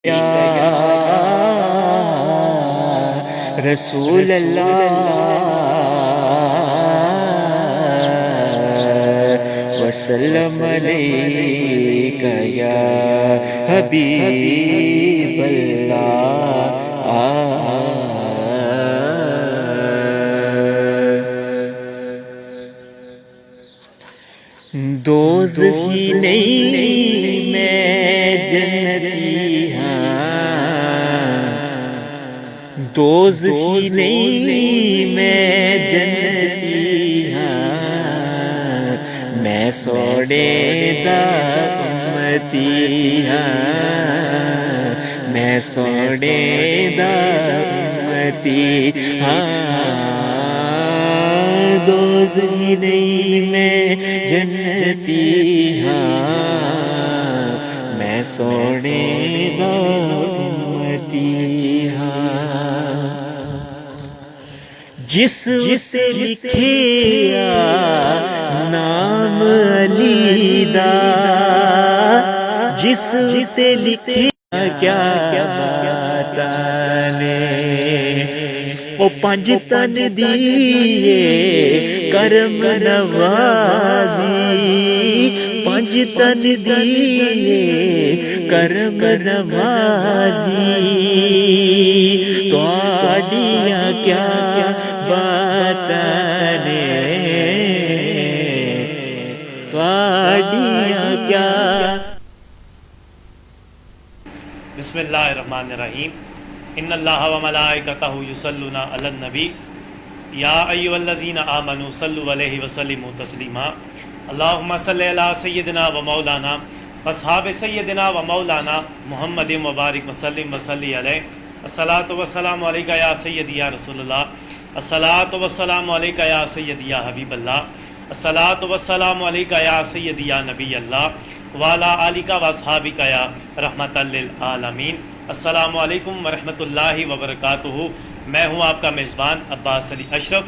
یا رسول اللہ وسلم علیک یا حبیب اللہ دوزخی نہیں میں جنتی ہاں، دوزخی نہیں میں جنتی ہاں، میں سوڑے دا امتی ہاں، میں سوڑے دا امتی ہاں، دوزخی نہیں میں جنتی ہاں، میں سوڑے دا امتی ہاں، جس سے لکھیا نام علی دا، جس سے لکھیا کیا بات نے، او پنج تن دیئے کرم نوازی، پنج تن دیئے کرم نوازی، تو آڈیاں کیا بات نے، تو آڈیاں کیا۔ بسم اللہ الرحمن الرحیم، ان اللہ و ملائکتہ یصلون علی النبی یا ایھا الذین آمنوا صلوا علیہ وسلموا تسلیما، اللہم صلی علی سیدنا و مولانا اصحاب سیدنا و مولانا محمد مبارک وسلم وصلی علیہ، الصلاۃ والسلام علیکہ یا سیدی یا رسول اللہ، الصلاۃ والسلام علیکہ یا سیدی یا حبیب اللہ، الصلاۃ والسلام علیکہ یا سیدی یا نبی اللہ وعلی آلکہ و اصحابکہ یا رحمۃ للعالمین۔ السلام علیکم ورحمۃ اللہ وبرکاتہ۔ میں ہوں آپ کا میزبان عباس علی اشرف،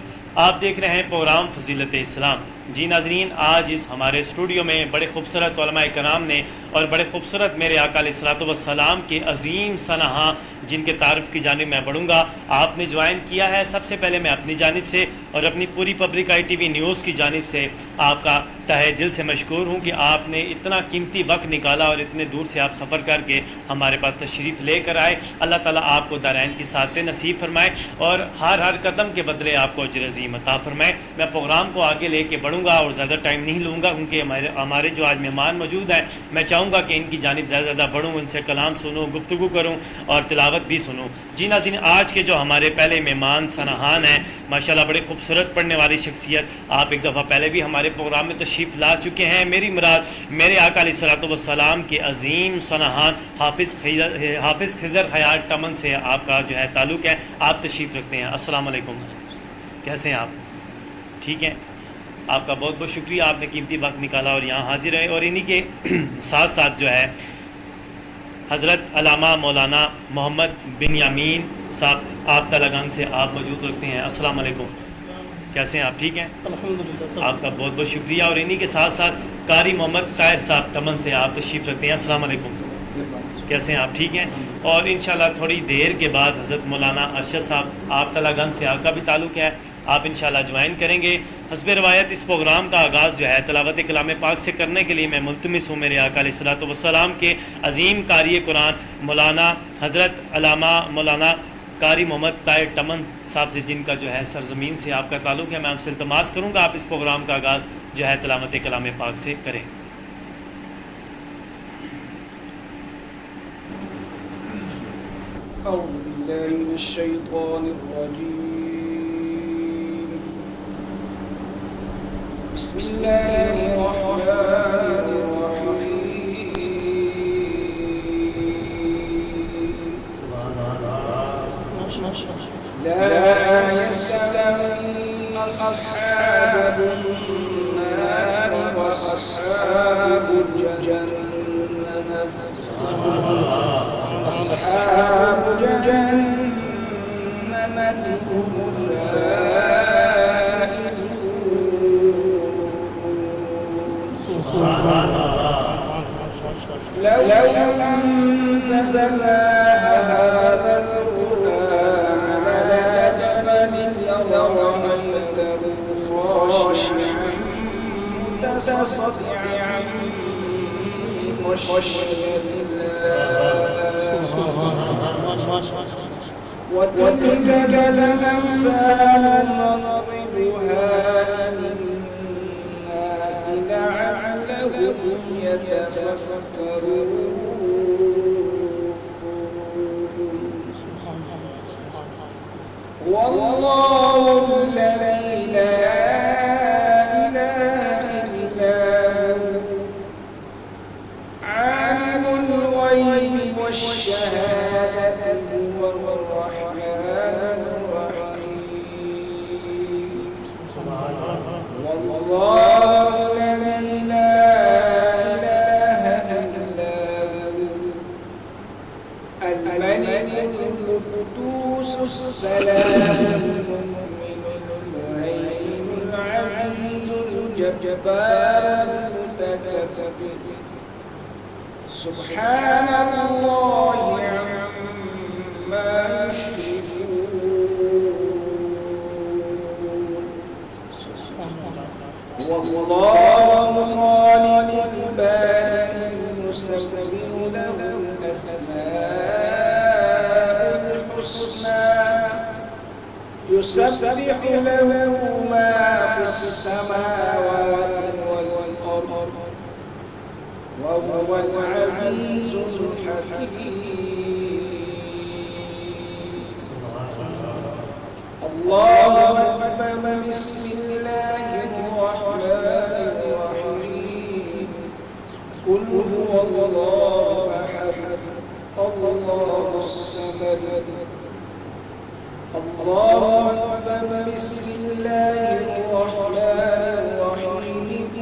آپ دیکھ رہے ہیں پروگرام فضیلت اسلام۔ جی ناظرین، آج اس ہمارے اسٹوڈیو میں بڑے خوبصورت علماء کرام نے اور بڑے خوبصورت میرے آقا علیہ الصلوۃ والسلام کے عظیم سنہاں جن کے تعارف کی جانب میں بڑھوں گا۔ آپ نے جوائن کیا ہے، سب سے پہلے میں اپنی جانب سے اور اپنی پوری public I T V news کی جانب سے آپ کا تہہ دل سے مشکور ہوں کہ آپ نے اتنا قیمتی وقت نکالا اور اتنے دور سے آپ سفر کر کے ہمارے پاس تشریف لے کر آئے۔ اللہ تعالیٰ آپ کو دارین کی سعادتیں نصیب فرمائے اور ہر قدم کے بدلے آپ کو اجر عظیم عطا فرمائے۔ میں پروگرام کو آگے لے کے بڑھوں گا اور زیادہ ٹائم نہیں لوں گا کیونکہ ہمارے جو آج مہمان موجود ہیں، میں چاہوں گا کہ ان کی جانب زیادہ بڑھوں، ان سے کلام سنوں، گفتگو کروں اور تلاوت بھی سنوں۔ جی ناظرین، آج کے جو ہمارے پہلے مہمان سنہان ہیں، ماشاءاللہ بڑے خوبصورت پڑھنے والی شخصیت، آپ ایک دفعہ پہلے بھی ہمارے پروگرام میں تشریف لا چکے ہیں۔ میری مراد میرے آقا علیہ الصلوۃ والسلام کے عظیم سنہان حافظ خضر حیات ٹمن سے آپ کا جو ہے تعلق ہے، آپ تشریف رکھتے ہیں۔ السلام علیکم، کیسے ہیں آپ؟ ٹھیک ہیں، آپ کا بہت بہت شکریہ، آپ نے قیمتی وقت نکالا اور یہاں حاضر ہے۔ اور انہی کے ساتھ ساتھ جو ہے حضرت علامہ مولانا محمد بن یامین صاحب آپ تلگنگ سے آپ موجود رکھتے ہیں۔ السلام علیکم، کیسے ہیں آپ؟ ٹھیک ہیں، آپ کا بہت بہت شکریہ۔ اور انہی کے ساتھ ساتھ قاری محمد طاہر صاحب ٹمن سے آپ تشریف رکھتے ہیں۔ السلام علیکم، کیسے ہیں آپ؟ ٹھیک ہیں۔ اور انشاءاللہ تھوڑی دیر کے بعد حضرت مولانا ارشد صاحب آپ تلگنگ سے آپ کا بھی تعلق ہے، آپ انشاءاللہ جوائن کریں گے۔ حسب روایت اس پروگرام کا آغاز جو ہے تلاوت کلام پاک سے کرنے کے لیے میں ملتمس ہوں میرے آقا علیہ الصلوۃ والسلام کے عظیم قاری قرآن مولانا حضرت علامہ مولانا قاری محمد طاہر ٹمن صاحب سے، جن کا جو ہے سرزمین سے آپ کا تعلق ہے، میں آپ سے التماس کروں گا آپ اس پروگرام کا آغاز جو ہے تلاوت کلام پاک سے کریں۔ أعوذ بالله من الشيطان الرجيم، بسم الله الرحمن الرحيم، لا يستوي أصحاب النار وأصحاب الجنة، أصحاب الجنة هم الفائزون، لو أنزلنا هذا القرآن على جبل لرأيته خاشعا متصدعا من خشية الله وتلك الأمثال نضربها للناس لعلهم يتفكرون والله الذي لا إله إلا هو عالم الغيب والشهادة هو الرحمن الرحيم والله الذي لا إله إلا هو الملك القدوس السلام المؤمن المهيمن العزيز الجبار المتكبر سبحان الله عما يشركون والله خالق البارئ المصور له الأسماء الحسنى يسبح له ما في السماوات والأرض وهو العزيز الحكيم الله أكبر بسم الله الرحمن الرحيم قل هو الله أحد الله الصمد الله أكبر بسم الله الرحمن الرحيم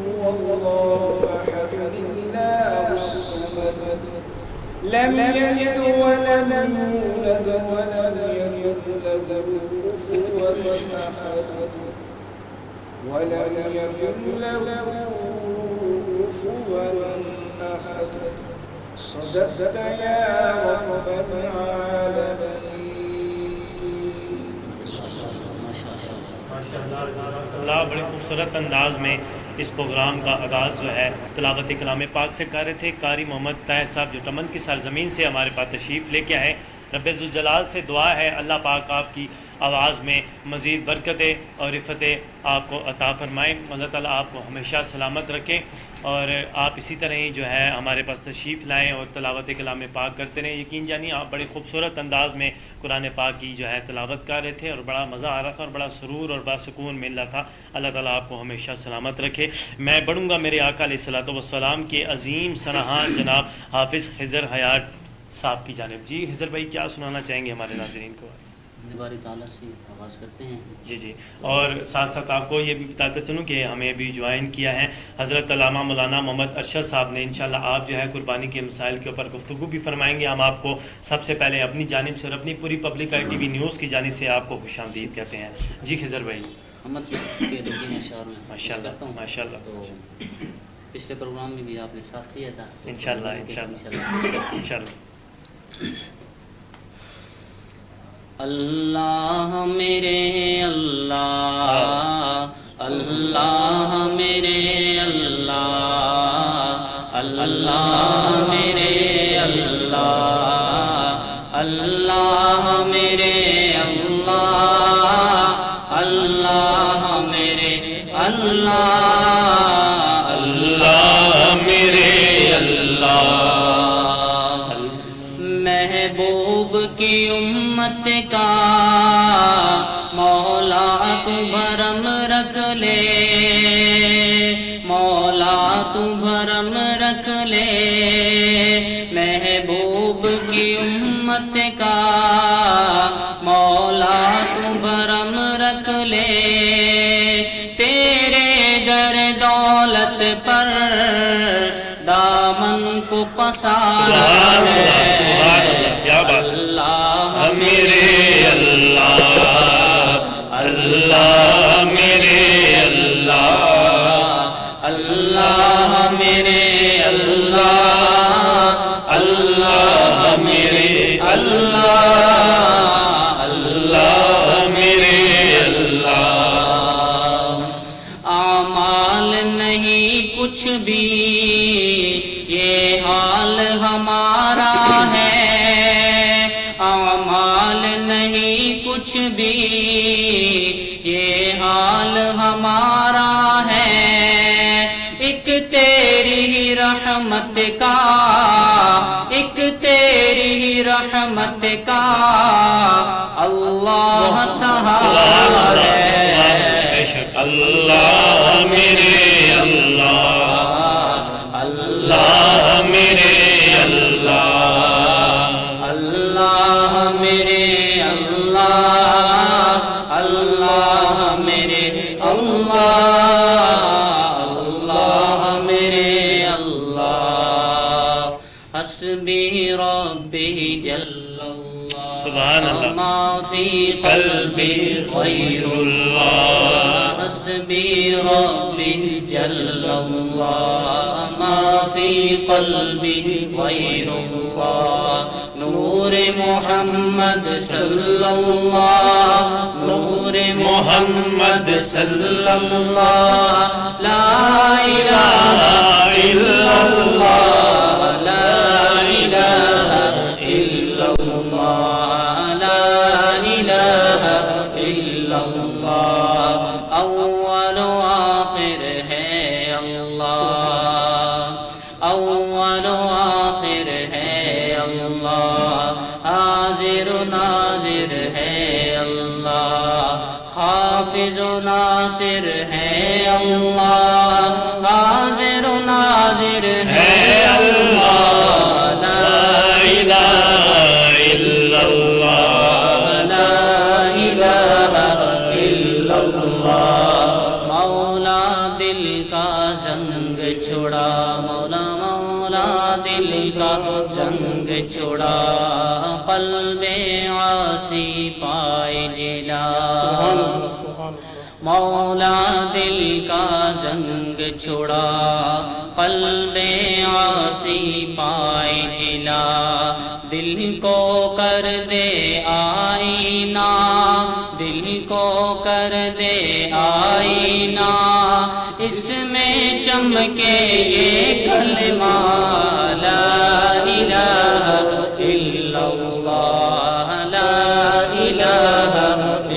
هو الله أحد الله الصمد لم يلد ولم يولد ولم يكن له كفوا أحد ولم يكن له كفوا أحد صدقت يا رب العالمين اللہ بڑے خوبصورت انداز میں اس پروگرام کا آغاز جو ہے تلاوت کلام پاک سے کر رہے تھے قاری محمد طاہر صاحب جو ٹمن کی سرزمین سے ہمارے پاس تشریف لے کے آئے. رب ذوالجلال سے دعا ہے اللہ پاک آپ کی آواز میں مزید برکتیں اور رفتیں آپ کو عطا فرمائیں. اللہ تعالیٰ آپ کو ہمیشہ سلامت رکھے اور آپ اسی طرح ہی جو ہے ہمارے پاس تشریف لائیں اور تلاوت کلام پاک کرتے رہیں. یقین جانی آپ بڑے خوبصورت انداز میں قرآن پاک کی جو ہے تلاوت کر رہے تھے اور بڑا مزہ آ رہا تھا اور بڑا سرور اور بڑا سکون مل رہا تھا. اللہ تعالیٰ آپ کو ہمیشہ سلامت رکھے. میں بڑھوں گا میرے آقا علیہ الصلوۃ والسلام کے عظیم سرحان جناب حافظ خضر حیات صاحب کی جانب. جی خضر بھائی کیا سنانا چاہیں گے ہمارے ناظرین کو؟ باری تعالیٰ سے آغاز کرتے ہیں. جی اور ساتھ ساتھ آپ کو یہ بھی بتاتا چلوں کہ ہمیں بھی جوائن کیا ہے حضرت علامہ مولانا محمد ارشد صاحب نے. انشاءاللہ آپ جو ہے قربانی کے مسائل کے اوپر گفتگو بھی فرمائیں گے. ہم آپ کو سب سے پہلے اپنی جانب سے اور اپنی پوری پبلک ITV نیوز کی جانب سے آپ کو خوش آمدید کہتے ہیں. جی خضر بھائی. محمد صاحب کے دو اشعار میں ماشاءاللہ ماشاءاللہ. تو پچھلے پروگرام میں بھی آپ نے ساتھ دیا تھا. انشاءاللہ اللہ میرے اللہ اللہ میرے اللہ اللہ میرے اللہ اللہ میرے اللہ اللہ میرے اللہ اللہ میرے اللہ محبوب کی امت کا مولا تو بھرم رکھ لے مولا تو بھرم رکھ لے محبوب کی امت کا مولا تو بھرم رکھ لے تیرے در دولت پر دامن کو پسار ہے اللہ میرے اللہ اللہ میرے اللہ اللہ میرے اللہ اللہ میرے کچھ بھی یہ حال ہمارا ہے، ایک تیری رحمت کا، ایک تیری رحمت کا اللہ سہارا ہے۔ اللہ میرے اللہ، اللہ میرے اللہ، اللہ میرے اللہ، اللہ میرے اللہ، اللہ میرے اللہ، حسبی ربی جل اللہ، سبحان اللہ، ما فی قلبی غیر اللہ، حسبی ربی جل اللہ، ما فی قلبی غیر اللہ، نور محمد صلی اللہ، نور محمد صلی اللہ، لا الہ الا اللہ، لا الہ الا اللہ، لا الہ الا اللہ، اول و آخر ہے اللہ، اول و آخر ہے اللہ، حاضر و ناظر ہے اللہ، حافظ و ناصر ہے اللہ، حاضر و ناظر ہے اللہ، لا الہ الا اللہ، لا الہ الا اللہ، مولا دل کا زنگ چھڑا، مولا مولا دل کا زنگ چھڑا، قلب عاصی پائے جلا، مولا دل کا زنگ چھڑا، قلب عاصی پائے جلا، دل کو کر دے آئینہ، دل کو کر دے آئینہ، اس میں چمکے یہ کلمہ، لا الہ الا اللہ، لا الہ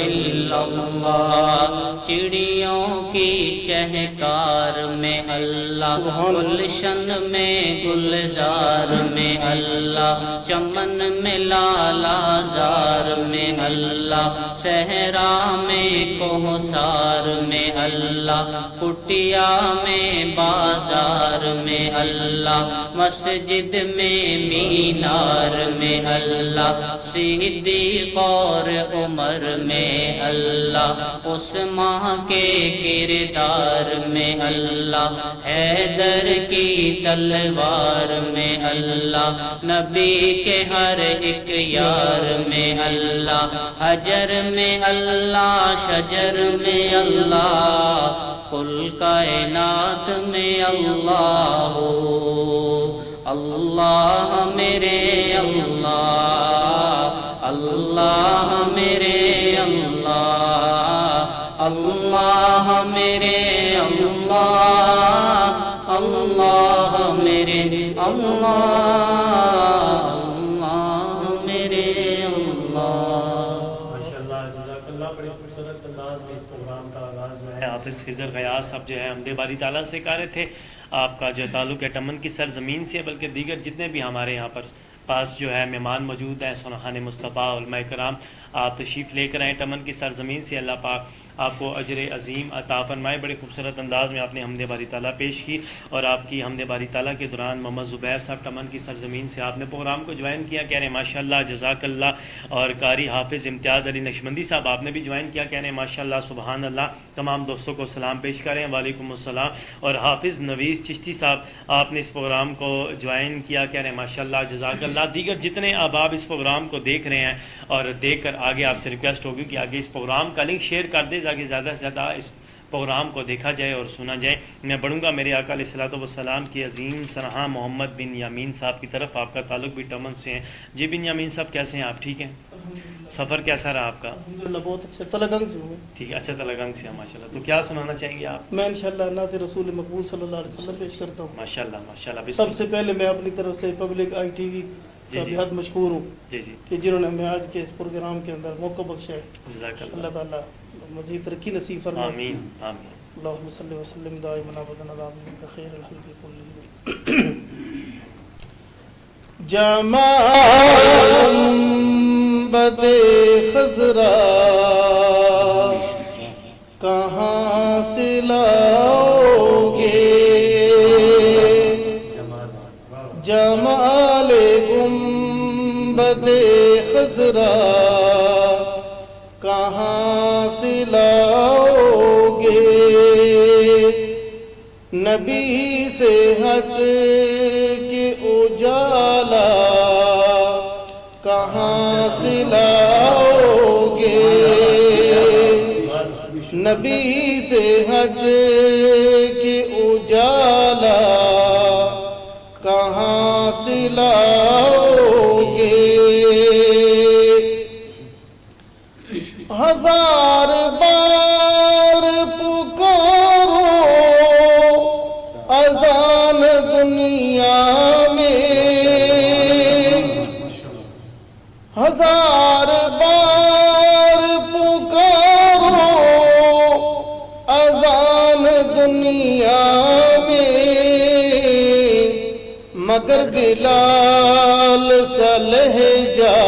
الا اللہ، چڑیوں کی چہکار میں اللہ، گلشن میں گلزار میں اللہ، چمن میں لالا زار میں اللہ، صحرا میں کوہسار میں اللہ، کٹیا میں بازار میں اللہ، مسجد میں مینار میں اللہ، صدیق اور عمر میں اللہ، عثمان کے کردار میں اللہ، حیدر کی تلوار میں اللہ، نبی کے ہر ایک یار میں اللہ، حجر میں اللہ، شجر میں اللہ، کل کائنات میں اللہ، اللہ میرے اللہ، اللہ میرے اللہ، اللہ میرے اللہ، اللہ میرے اللہ، اللہ میرے اللہ۔ ماشاءاللہ، جزاک اللہ، بڑی خوبصورت انداز میں اس پروگرام کا آغاز جو ہے حافظ خضر غیاث صاحب جو ہے حمد باری تعالیٰ سے کہہ رہے تھے۔ آپ کا جو تعلق ہے ٹمن کی سرزمین سے، بلکہ دیگر جتنے بھی ہمارے یہاں پر پاس جو ہے مہمان موجود ہیں، سنہان مصطفیٰ علماء کرام، آپ تشریف لے کر آئیں ٹمن کی سرزمین سے، اللہ پاک آپ کو اجر عظیم عطا فرمائے۔ بڑے خوبصورت انداز میں آپ نے حمد باری تعالیٰ پیش کی، اور آپ کی حمد باری تعالیٰ کے دوران محمد زبیر صاحب ٹمن کی سرزمین سے آپ نے پروگرام کو جوائن کیا، کہہ رہے ہیں ماشاءاللہ جزاک اللہ، اور قاری حافظ امتیاز علی نقشبندی صاحب آپ نے بھی جوائن کیا، کہہ رہے ہیں ماشاءاللہ سبحان اللہ۔ تمام دوستوں کو سلام پیش کریں، وعلیکم السلام۔ اور حافظ نویز چشتی صاحب آپ نے اس پروگرام کو جوائن کیا، کہہ رہے ہیں ماشاءاللہ جزاک اللہ۔ دیگر جتنے احباب اس پروگرام کو دیکھ رہے ہیں اور دیکھ کر آگے آپ سے ریکویسٹ ہوگی کہ آگے اس پروگرام کا لنک شیئر کر دیں تاکہ زیادہ سے زیادہ اس پروگرام کو دیکھا جائے اور سنا جائے۔ میں بڑھوں گا میرے آقا علیہ الصلوۃ والسلام کی عظیم سرہاں محمد بن یامین صاحب کی طرف۔ آپ کا تعلق بھی ٹمن سے ہے جی بن یامین صاحب، کیسے ہیں آپ؟ ٹھیک ہیں؟ سفر کیسا رہا آپ کا؟ الحمدللہ بہت اچھا، تلگنگ سے ہوں۔ ٹھیک ہے، اچھا تلگنگ سے ماشاءاللہ۔ تو کیا سنانا چاہیں گے آپ؟ میں انشاءاللہ نعت رسول مقبول صلی اللہ علیہ وسلم پیش کرتا ہوں۔ ماشاءاللہ ماشاءاللہ۔ سب سے پہلے میں اپنی طرف سے پبلک آئی ٹی وی جی کا جی بہت مشکور ہوں جی جی کہ جنہوں نے ہمیں آج کے اس پروگرام کے اندر موقع بخشا ہے. جزاک اللہ اللہ. تعالیٰ مزید ترقی نصیب فرمائے. آمین آمین. اللہم صلی وسلم دائما ابدا علی عبدک خیر الخلق کلہم. جمال گنبد خضرا کہاں سے لاؤ گے؟ جمال گنبد خضرا کہاں سے لاؤ گے؟ نبی سے ہٹ کے اجالا کہاں سے لاؤ گے؟ نبی سے ہٹ کے اجالا کہاں سے لاؤ گے؟ ہزار بار پکارو اذان دنیا میں، ہزار بار پکارو اذان دنیا میں، مگر بلال سا لہجہ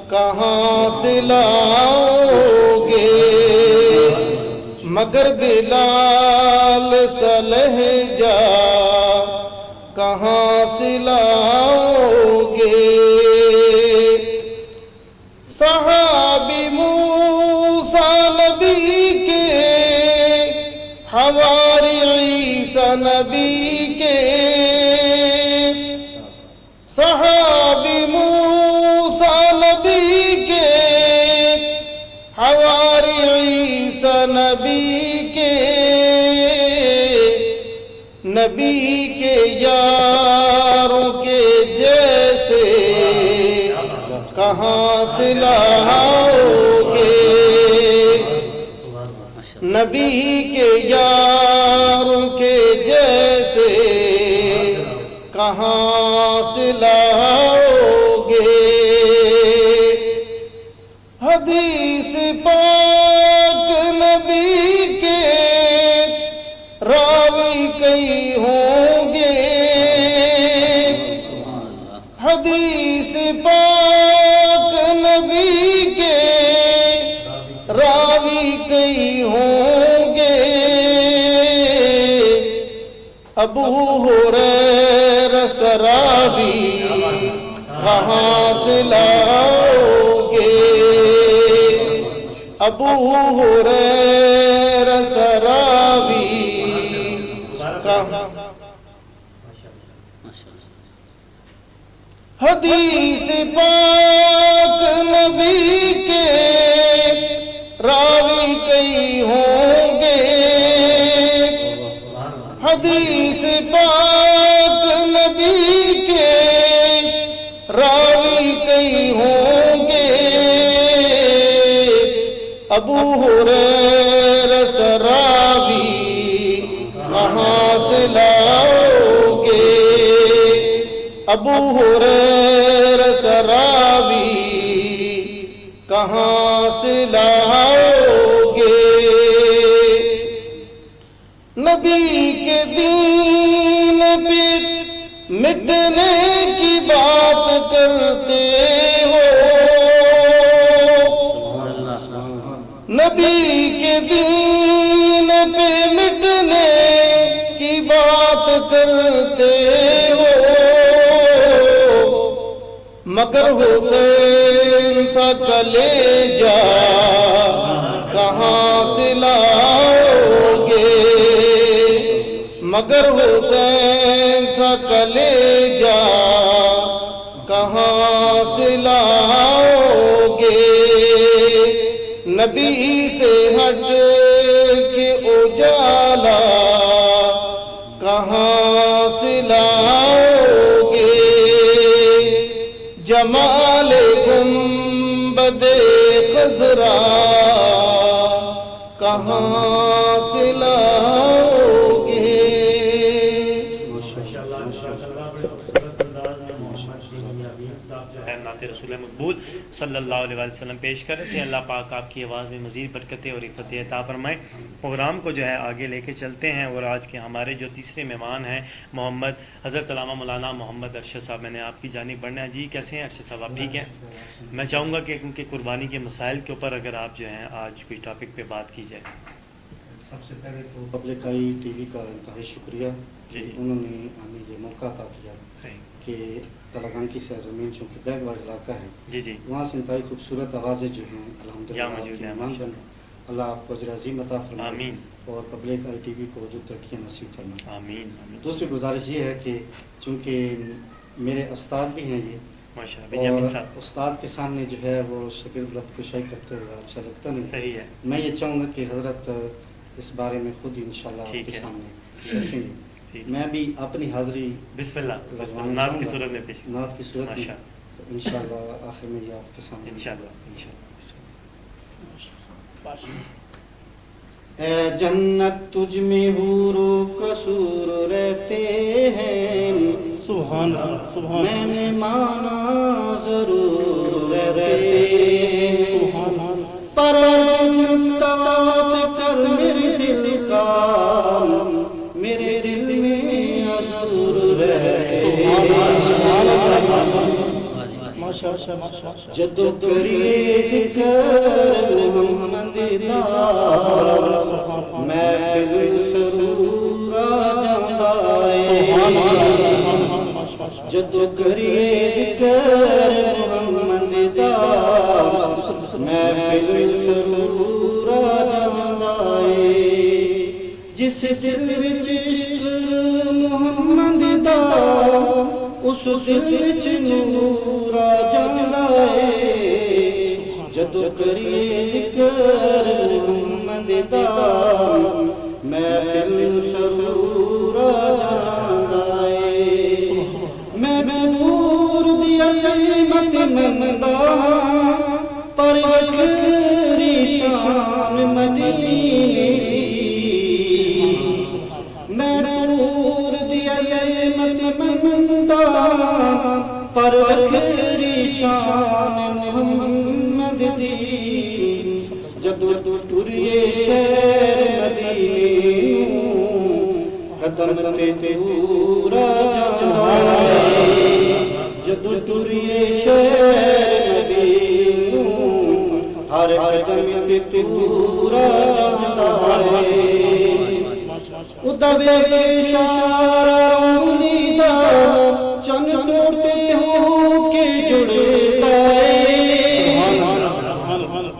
کہاں سے لاؤ گے؟ مگر بلال سا لہجہ کہاں سے لاؤ گے؟ صحابی موسیٰ نبی کے، حواری عیسیٰ نبی کے، صحابی موسیٰ نبی کے، حواری عیسیٰ نبی کے، نبی کے یاروں کے جیسے کہاں سے لاؤ گے؟ نبی کے یاروں کے جیسے کہاں سے لاؤ گے؟ حدیث پاک نبی کے راوی کئی ہوں گے، حدیث پاک نبی کے راوی کئی ہوں گے، ابو ہریرہ سراوی کہاں سے لاؤ گے؟ ابو ہریرہ سراوی کہاں؟ حدیث پاک نبی کے راوی کئی ہوں گے، حدیث پاک نبی کے راوی کئی ہوں گے، ابو ہریرہ سراوی کہاں سے لاؤ گے؟ ابو ہریرہ سراوی کہاں سے لاؤ گے؟ نبی کے دین پہ مٹنے کی بات کرتے ہو، نبی کے دین پہ مٹنے کی بات کرتے ہو، مگر حسین سا کلیجہ کہاں سے لاؤ گے؟ مگر حسین سا کلیجہ کہاں سے لاؤ گے؟ نبی سے ہٹ کے اجالا کہاں سے لاؤ گے؟ جمال گنبد خضرا کہاں سے لاؤ گے؟ ماشاءاللہ، ماشاءاللہ، بڑے خوبصورت انداز میں محمد صاحب جو ہے نعت رسول مقبول صلی اللہ علیہ وسلم پیش کر رہے تھے. اللہ پاک آپ کی آواز میں مزید برکتیں اور عفتیں عطا فرمائیں. پروگرام کو جو ہے آگے لے کے چلتے ہیں اور آج کے ہمارے جو تیسرے مہمان ہیں محمد حضرت علامہ مولانا محمد ارشد صاحب. میں نے آپ کی جانب بڑھنا ہے. جی کیسے ہیں ارشد صاحب؟ آپ ٹھیک ہیں؟ میں چاہوں گا کہ ان کے قربانی کے مسائل کے اوپر اگر آپ جو ہیں آج کوئی ٹاپک پہ بات کی جائے. سب سے پہلے تو پبلک آئی ٹی وی کا انتہائی شکریہ کہ جی. انہوں نے ہمیں یہ موقع عطا کیا صحیح. کہ تلنگانہ کی سرزمین چونکہ بیک وارڈ علاقہ ہے جی جی وہاں سے انتہائی خوبصورت آوازیں جو ہیں یا موجود ہیں. اللہ آپ کو اجر عظیم عطا فرمائے آمین اور پبلک آئی ٹی وی کو جو ترقی نصیب فرمائے. آمین آمین. دوسری گزارش یہ ہے کہ چونکہ میرے استاد بھی ہیں یہ ماشاء اللہ بنیامین اور صاحب. استاد کے سامنے جو ہے وہ شکل لفظ کشائی کرتے ہوئے اچھا لگتا نہیں. صحیح ہے. میں یہ چاہوں گا کہ حضرت اس بارے میں خود ہی انشاءاللہ آپ ٹھیک کے ہے. سامنے رکھیں گے. ٹھیک. میں بھی اپنی حاضری بسم اللہ بسم اللہ. لگوانا نعت کی چاہوں گا. صورت میں پیش. نعت کی صورت میں ماشاء تو انشاءاللہ آخر میں یہ آپ کے سامنے انشاءاللہ انشاءاللہ. بسم اللہ. اے جنت تجھ میں حور و قصور رہتے ہیں سبحان اللہ سبحان میں نے مانا ضرور رہتے ہیں سبحان اللہ پر طواف کر میرے دل کا میرے دل میں حضور رہتے ماشاء اللہ ماشاء اللہ جدو کریے ذکر محمد دا محفل سرور جاندائے جدو کریے ذکر محمد دا محفل سرور جاندائے جس دل وچ عشق محمد دا اس دل وچ نور آ جاندا ہے جدو کریے ذکر محمد دا محفل سرور آ جاندا ہے میں نور دی عظمت مندا پر وکری شان مدینے میں نور دی عظمت مندا پر وکری شان محمد دی جدو ٹریے شہر مدینے قدم تے پورا جاندائے جدو ٹریے شہر مدینے ہر قدم تے پورا جاندائے ادبے اشارہ رولی دا چن توڑتے ہو کے جڑتا ہے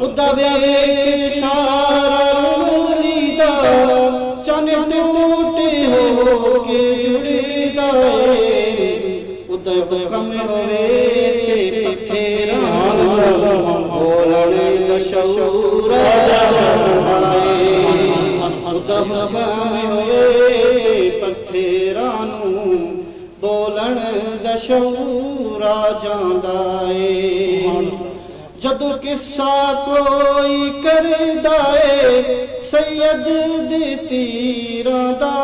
ادبے اشارہ رولی دا چن توڑتے ہو کے جڑتا ہے ادب کم ہوئے پتھیران بولنے دا شعور جاندائے ادب پتھیرانو بولن دا شعور آ جاندا ہے جدو قصہ کوئی کردا ہے سید دے تیراں دا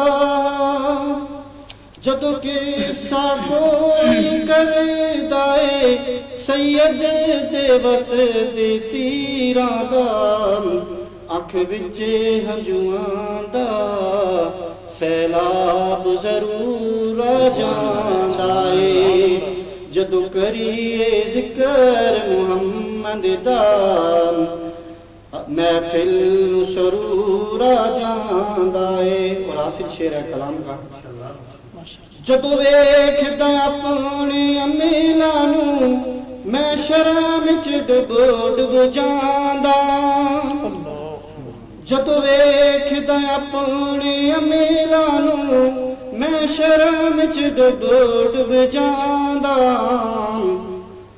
جدو قصہ کوئی کردا ہے سید دے بس دے تیراں دا اکھ وچ ہنجواں دا سیلاب ضرور آ جاندا ہے جدو کریے ذکر محمد دا محفل سرور آ جاندا ہے. اور حاصل شعر ہے کلام کا جدو ویکھدا اپنے امیلاں نوں میں شرم وچ ڈب ڈب جاندا جدو ویکھدا اپنے امیلاں نوں میں شرم وچ ڈب ڈب جاندا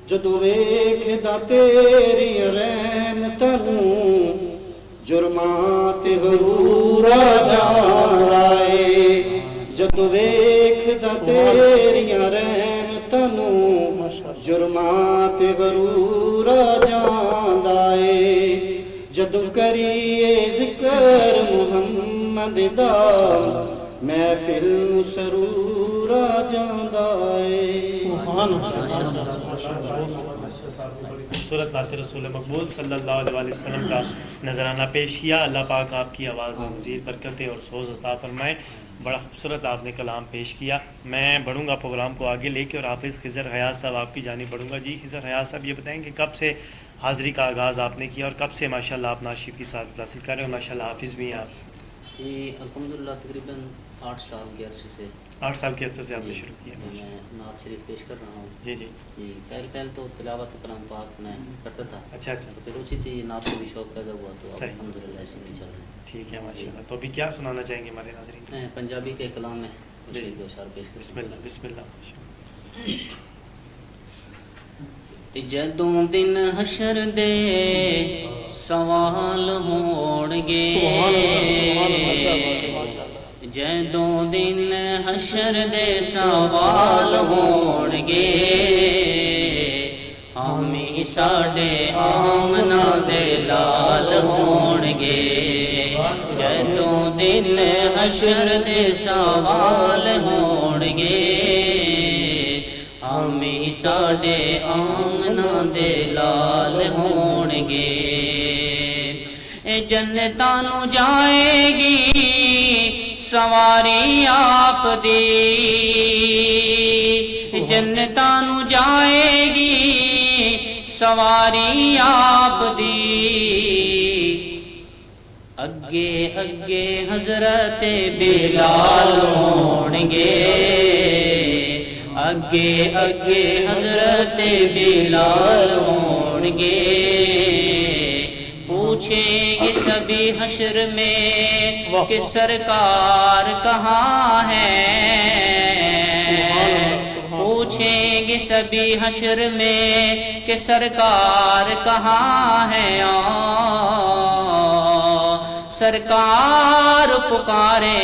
جدو ویکھدا تیری رحمتاں نوں جرماں تے غرور آ جاندا ہے جدو ویکھدا تیریاں رحمتاں نوں جرماں تے غرور آ جاندا ہے جدو کریے ذکر محمد دا محفل سرور آ جاندا ہے. خوبصورت نعت رسول مقبول صلی اللہ علیہ وسلم کا نذرانہ پیش کیا. اللہ پاک آپ کی آواز میں مزید برکتیں اور سوز عطا فرمائے. بڑا خوبصورت آپ نے کلام پیش کیا. میں بڑھوں گا پروگرام کو آگے لے کے اور حافظ خضر حیات صاحب آپ کی جانب بڑھوں گا. جی خضر حیات صاحب یہ بتائیں کہ کب سے حاضری کا آغاز آپ نے کیا اور کب سے ماشاءاللہ آپ ناشیف کی سعادت حاصل کر رہے ہیں اور ماشاءاللہ حافظ بھی ہیں آپ؟ یہ الحمدللہ تقریباً 8 سال کے عرصے سے 8 سال کے عرصے سے آپ نے شروع کیا. میں نعت شریف پیش کر رہا ہوں. جی جی جی پہلے تو تلاوت کلام پاک میں کرتا تھا. اچھا اچھا تو پھر اسی سے یہ نعت کا بھی شوق پیدا ہوا تو اب صحیح. الحمدللہ ایسے میں چل رہے ہیں. ٹھیک ہے ماشاءاللہ. تو ابھی کیا سنانا چاہیں گے ہمارے ناظرین؟ میں پنجابی کے کلام میں کچھ ایک دو اشعار پیش بسم کرتا اللہ بسم اللہ. جدوں دن حشر دے سوال ہون گے جدوں دن حشر دے سوال ہون گے ہمیں ساڈے آمنا دے لال ہون گے جدوں دن حشر دے سوال ہون گے ہمیں ساڈے آمنا دے لال ہون گے اے جنتاں نو جائے گی سواری آپ دی جنتاں نو جائے گی سواری آپ دی اگے اگے حضرت بلال ہون گے اگے اگے حضرت بلال ہون گے پوچھیں گے سبھی حشر میں کہ سرکار کہاں ہے پوچھیں گے سبھی حشر میں کہ سرکار کہاں ہے سرکار پکارے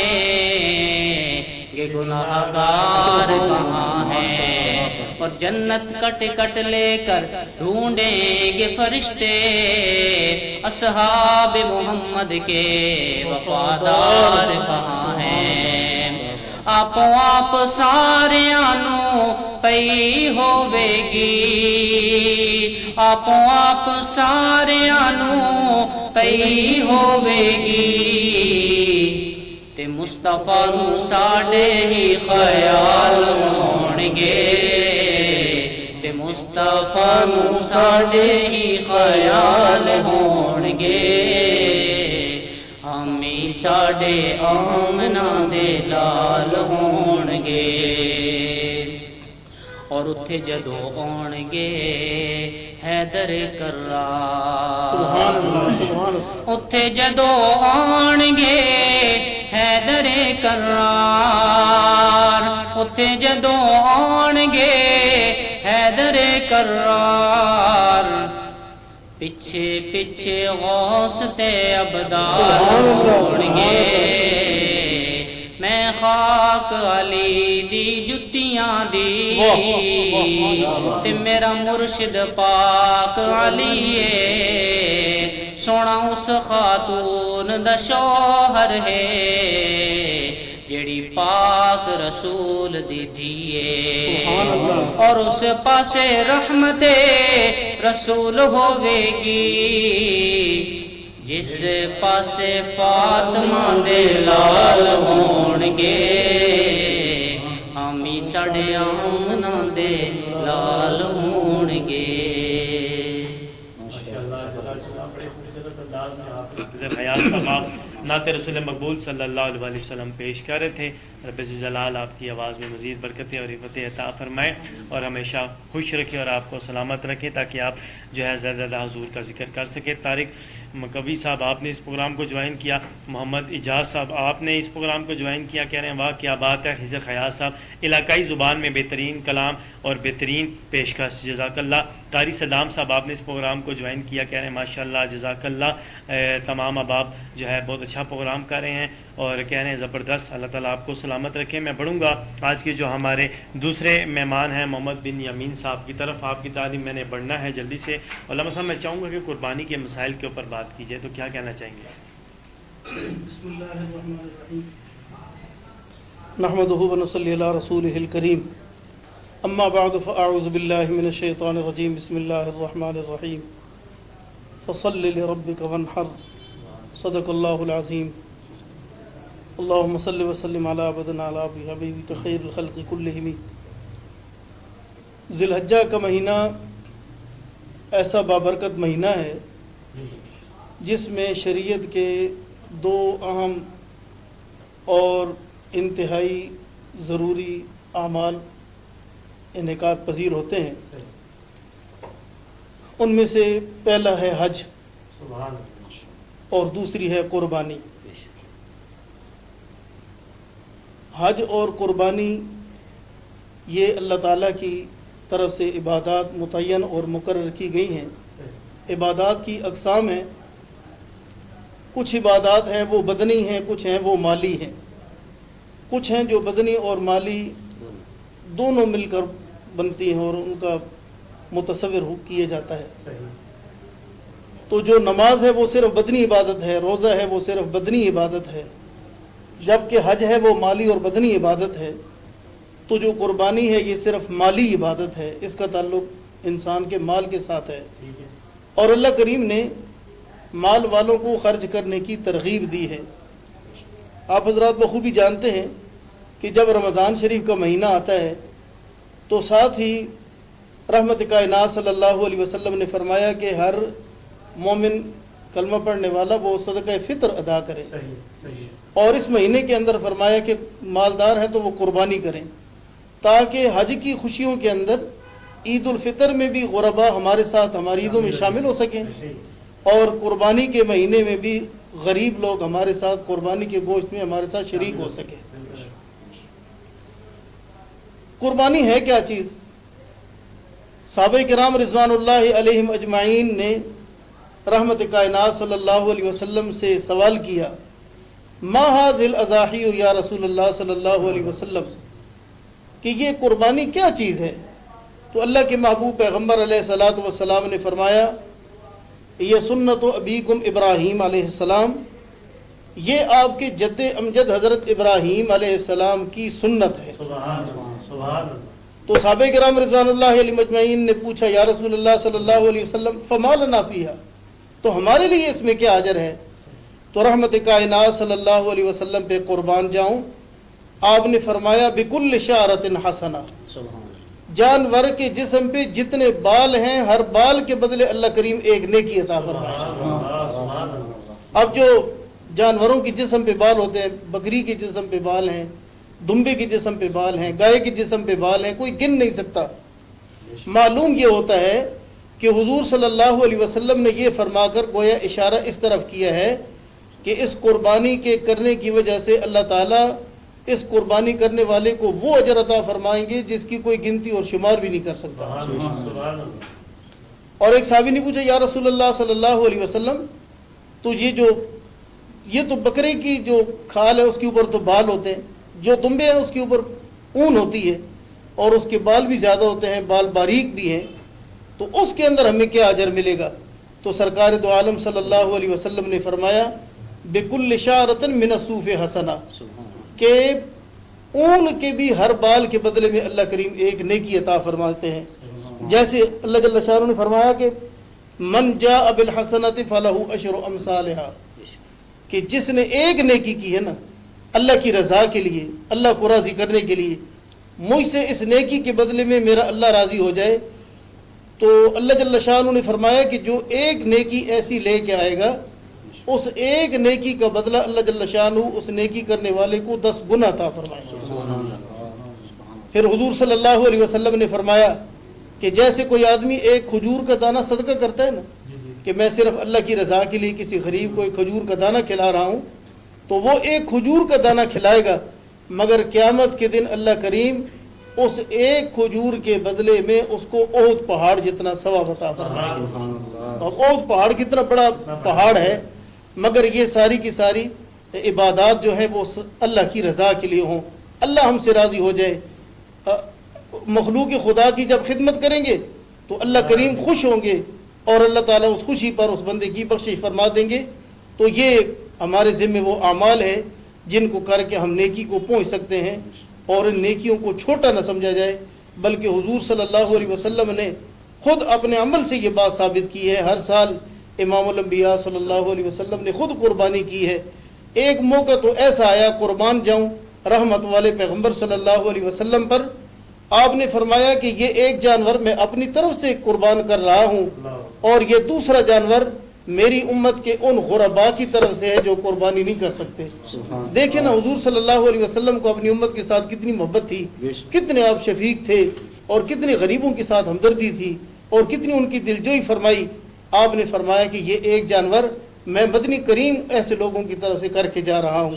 کہ گناہگار کہاں ہے اور جنت کٹ کٹ لے کر ڈھونڈیں گے فرشتے اصحاب محمد کے وفادار کہاں ہیں آپ ساریاں نو پئی ہوے گی آپ ساریاں نو پئی ہوے گی تے مصطفیٰ نو ساڈے ہی خیال ہون گے تے مصطفیٰ نو ساڈے ہی خیال ہون گے ہمیں ساڈے آمنا دے لال ہون گے اور اتھے جدو آن گے حیدر کرار اتھے جدو آن گے حیدر کرار اتھے جدو آن گے حیدر کرار پچھے پچھے غوث تے ابدار ہون گے میں خاک علی دی جتیاں دی تے میرا مرشد پاک علی ہے سونا اس خاتون دا شوہر ہے جیڑی پاک رسول دی دیے اور اس پاسے رحمت رسول ہوے گی جس پاسے فاطمہ دے لال ہون گے ہمیں ساڈے آمنا دے لال ہون گے. حیات صاحب نعت رسول مقبول صلی اللہ علیہ وسلم پیش کر رہے تھے. رب جلال آپ کی آواز میں مزید برکتیں اور عفت عطا فرمائے اور ہمیشہ خوش رکھے اور آپ کو سلامت رکھے تاکہ آپ جو ہے زیادہ حضور کا ذکر کر سکے. طارق مکوی صاحب آپ نے اس پروگرام کو جوائن کیا. محمد اجاز صاحب آپ نے اس پروگرام کو جوائن کیا. کہہ رہے ہیں واہ کیا بات ہے. خضر حیات صاحب علاقائی زبان میں بہترین کلام اور بہترین پیشکش جزاک اللہ. قاری صدام صاحب آپ نے اس پروگرام کو جوائن کیا. کہہ رہے ہیں ماشاء اللہ جزاک اللہ. تمام احباب جو ہے بہت اچھا پروگرام کر رہے ہیں اور کہہ رہے ہیں زبردست. اللہ تعالیٰ آپ کو سلامت رکھے. میں بڑھوں گا آج کے جو ہمارے دوسرے مہمان ہیں محمد بن یمین صاحب کی طرف. آپ کی تعلیم میں نے بڑھنا ہے جلدی سے. علامہ صاحب میں چاہوں گا کہ قربانی کے مسائل کے اوپر بات کیجیے تو کیا کہنا چاہیں گے؟ بسم اللہ الرحمن الرحیم نحمدہ ونصلی علی رسولہ الکریم اما بعد فاعوذ باللہ من الشیطان الرجیم بسم اللہ الرحمن الرحیم فصل لربک وانحر صدق اللہ العظیم اللہم صل وسلم علی عبدنا علی حبیبک خیر الخلق کلہم۔ ذی الحجہ کا مہینہ ایسا بابرکت مہینہ ہے جس میں شریعت کے دو اہم اور انتہائی ضروری اعمال انعقاد پذیر ہوتے ہیں۔ ان میں سے پہلا ہے حج اور دوسری ہے قربانی۔ حج اور قربانی یہ اللہ تعالیٰ کی طرف سے عبادات متعین اور مقرر کی گئی ہیں۔ عبادات کی اقسام ہیں، کچھ عبادات ہیں وہ بدنی ہیں، کچھ ہیں وہ مالی ہیں۔ کچھ ہیں جو بدنی اور مالی دونوں مل کر بنتی ہیں اور ان کا متصور کیا جاتا ہے۔ تو جو نماز ہے وہ صرف بدنی عبادت ہے، روزہ ہے وہ صرف بدنی عبادت ہے، جبکہ حج ہے وہ مالی اور بدنی عبادت ہے۔ تو جو قربانی ہے یہ صرف مالی عبادت ہے، اس کا تعلق انسان کے مال کے ساتھ ہے، اور اللہ کریم نے مال والوں کو خرچ کرنے کی ترغیب دی ہے۔ آپ حضرات بخوبی جانتے ہیں کہ جب رمضان شریف کا مہینہ آتا ہے تو ساتھ ہی رحمت کائنات صلی اللہ علیہ وسلم نے فرمایا کہ ہر مومن کلمہ پڑھنے والا وہ صدقہ فطر ادا کرے، اور اس مہینے کے اندر فرمایا کہ مالدار ہیں تو وہ قربانی کریں، تاکہ حج کی خوشیوں کے اندر عید الفطر میں بھی غربا ہمارے ساتھ ہماری عیدوں میں شامل ہو سکیں، اور قربانی کے مہینے میں بھی غریب لوگ ہمارے ساتھ قربانی کے گوشت میں ہمارے ساتھ شریک ہو سکیں۔ قربانی ہے کیا چیز؟ صحابہ کرام رضوان اللہ علیہم اجمعین نے رحمت کائنات صلی اللہ علیہ وسلم سے سوال کیا، ما ھذہ الاضاحی یا رسول اللہ صلی اللہ علیہ وسلم، کہ یہ قربانی کیا چیز ہے؟ تو اللہ کے محبوب پیغمبر علیہ الصلوۃ والسلام نے فرمایا، یہ سنت ابیکم ابراہیم علیہ السلام، یہ آپ کے جد امجد حضرت ابراہیم علیہ السلام کی سنت ہے۔ تو صحابہ کرام رضوان اللہ علیہ مجمعین نے پوچھا، یا رسول اللہ صلی اللہ علیہ وسلم فما لنا فیہا، تو ہمارے لیے اس میں کیا اجر ہے؟ تو رحمت کائنات صلی اللہ علیہ وسلم پہ قربان جاؤں، آپ نے فرمایا بکل شعرۃ حسنہ، جانور کے جسم پہ جتنے بال ہیں ہر بال کے بدلے اللہ کریم ایک نیکی عطا فرمائے۔ اب جو جانوروں کے جسم پہ بال ہوتے ہیں، بکری کے جسم پہ بال ہیں، دمبے کے جسم پہ بال ہیں، گائے کے جسم پہ بال ہیں، کوئی گن نہیں سکتا۔ معلوم یہ ہوتا ہے کہ حضور صلی اللہ علیہ وسلم نے یہ فرما کر گویا اشارہ اس طرف کیا ہے کہ اس قربانی کے کرنے کی وجہ سے اللہ تعالیٰ اس قربانی کرنے والے کو وہ اجر عطا فرمائیں گے جس کی کوئی گنتی اور شمار بھی نہیں کر سکتا۔ اور ایک صحابی نے پوچھا، یا رسول اللہ صلی اللہ علیہ وسلم، تو یہ تو بکرے کی جو کھال ہے اس کے اوپر تو بال ہوتے ہیں، جو دمبے ہیں اس کے اوپر اون ہوتی ہے اور اس کے بال بھی زیادہ ہوتے ہیں، بال باریک بھی ہیں، تو اس کے اندر ہمیں کیا اجر ملے گا؟ تو سرکار دو عالم صلی اللہ علیہ وسلم نے فرمایا بکل شعرۃ من الصوف حسنہ، کہ اون کے بھی ہر بال کے بدلے میں اللہ کریم ایک نیکی عطا فرماتے ہیں۔ جیسے اللہ جل شانہ نے فرمایا کہ من جاء بالحسنۃ فلہ عشر امثالھا، کہ جس نے ایک نیکی کی ہے نا اللہ کی رضا کے لیے، اللہ کو راضی کرنے کے لیے، مجھ سے اس نیکی کے بدلے میں میرا اللہ راضی ہو جائے، تو اللہ جل شانہ نے فرمایا کہ جو ایک نیکی ایسی لے کے آئے گا، اس ایک نیکی کا بدلہ اللہ جل شانہ اس نیکی کرنے والے کو 10 گنا عطا فرمائے گا۔ پھر حضور صلی اللہ علیہ وسلم نے فرمایا کہ جیسے کوئی آدمی ایک کھجور کا دانہ صدقہ کرتا ہے نا، کہ میں صرف اللہ کی رضا کے لیے کسی غریب کو ایک کھجور کا دانہ کھلا رہا ہوں، تو وہ ایک کھجور کا دانہ کھلائے گا، مگر قیامت کے دن اللہ کریم اس ایک کھجور کے بدلے میں اس کو احد پہاڑ جتنا ثواب عطا فرمائے گا۔ اب احد پہاڑ کتنا بڑا پہاڑ ہے، مگر یہ ساری کی ساری عبادات جو ہیں وہ اللہ کی رضا کے لیے ہوں، اللہ ہم سے راضی ہو جائے۔ مخلوق خدا کی جب خدمت کریں گے تو اللہ کریم خوش ہوں گے اور اللہ تعالیٰ اس خوشی پر اس بندے کی بخشش فرما دیں گے۔ تو یہ ہمارے ذمہ وہ اعمال ہیں جن کو کر کے ہم نیکی کو پہنچ سکتے ہیں، اور ان نیکیوں کو چھوٹا نہ سمجھا جائے، بلکہ حضور صلی اللہ علیہ وسلم نے خود اپنے عمل سے یہ بات ثابت کی ہے. ہر سال امام الانبیاء صلی اللہ علیہ وسلم نے خود قربانی کی ہے. ایک موقع تو ایسا آیا قربان جاؤں رحمت والے پیغمبر صلی اللہ علیہ وسلم پر. آپ نے فرمایا کہ یہ ایک جانور میں اپنی طرف سے قربان کر رہا ہوں اور یہ دوسرا جانور میری امت کے ان غرباء کی طرف سے ہے جو قربانی نہیں کر سکتے. دیکھیں نا حضور صلی اللہ علیہ وسلم کو اپنی امت کے ساتھ کتنی محبت تھی, کتنے آپ شفیق تھے اور کتنے غریبوں کے ساتھ ہمدردی تھی اور کتنی ان کی دلجوئی فرمائی. آپ نے فرمایا کہ یہ ایک جانور میں مدنی کریم ایسے لوگوں کی طرف سے کر کے جا رہا ہوں.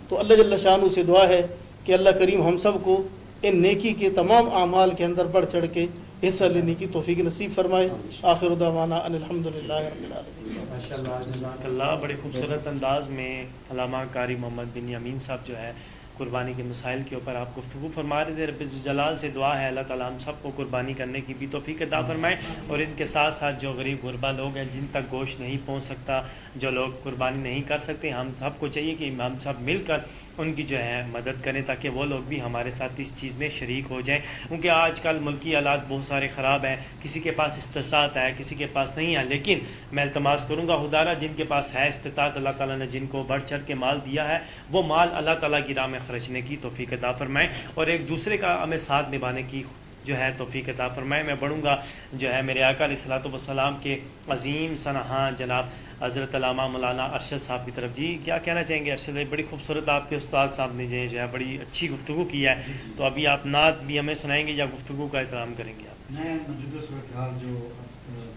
تو اللہ جل شانہ سے دعا ہے کہ اللہ کریم ہم سب کو ان نیکی کے تمام اعمال کے اندر بڑھ چڑھ کے حصہ لینے کی توفیق نصیب فرمائے. آخر دعوانا ان الحمدللہ رب العالمین. ماشاءاللہ جزاک اللہ. بڑے خوبصورت انداز میں علامہ قاری محمد بن یامین صاحب جو ہے قربانی کے مسائل کے اوپر آپ گفتگو فرما رہے تھے. رب جلال سے دعا ہے اللہ تعالیٰ ہم سب کو قربانی کرنے کی بھی توفیق عطا فرمائے, اور ان کے ساتھ ساتھ جو غریب غربا لوگ ہیں جن تک گوشت نہیں پہنچ سکتا, جو لوگ قربانی نہیں کر سکتے, ہم سب کو چاہیے کہ ہم سب مل کر ان کی جو ہے مدد کریں تاکہ وہ لوگ بھی ہمارے ساتھ اس چیز میں شریک ہو جائیں. کیونکہ آج کل ملکی حالات بہت سارے خراب ہیں, کسی کے پاس استطاعت ہے کسی کے پاس نہیں ہے, لیکن میں التماس کروں گا خدارا جن کے پاس ہے استطاعت, اللہ تعالیٰ نے جن کو بڑھ چڑھ کے مال دیا ہے وہ مال اللہ تعالیٰ کی راہ میں خرچنے کی توفیق عطا فرمائیں اور ایک دوسرے کا ہمیں ساتھ نبھانے کی جو ہے توفیق عطا فرمائے. میں بڑھوں گا جو ہے میرے آقا علیہ الصلوۃ والسلام کے عظیم سنہاں جناب حضرت علامہ مولانا ارشد صاحب کی طرف. جی کیا کہنا چاہیں گے ارشد بھائی؟ بڑی خوبصورت آپ کے استاد صاحب نے جو ہے بڑی اچھی گفتگو کی ہے, تو ابھی آپ نعت بھی ہمیں سنائیں گے یا گفتگو کا احترام کریں گے آپ؟ میں موجودہ صورتحال جو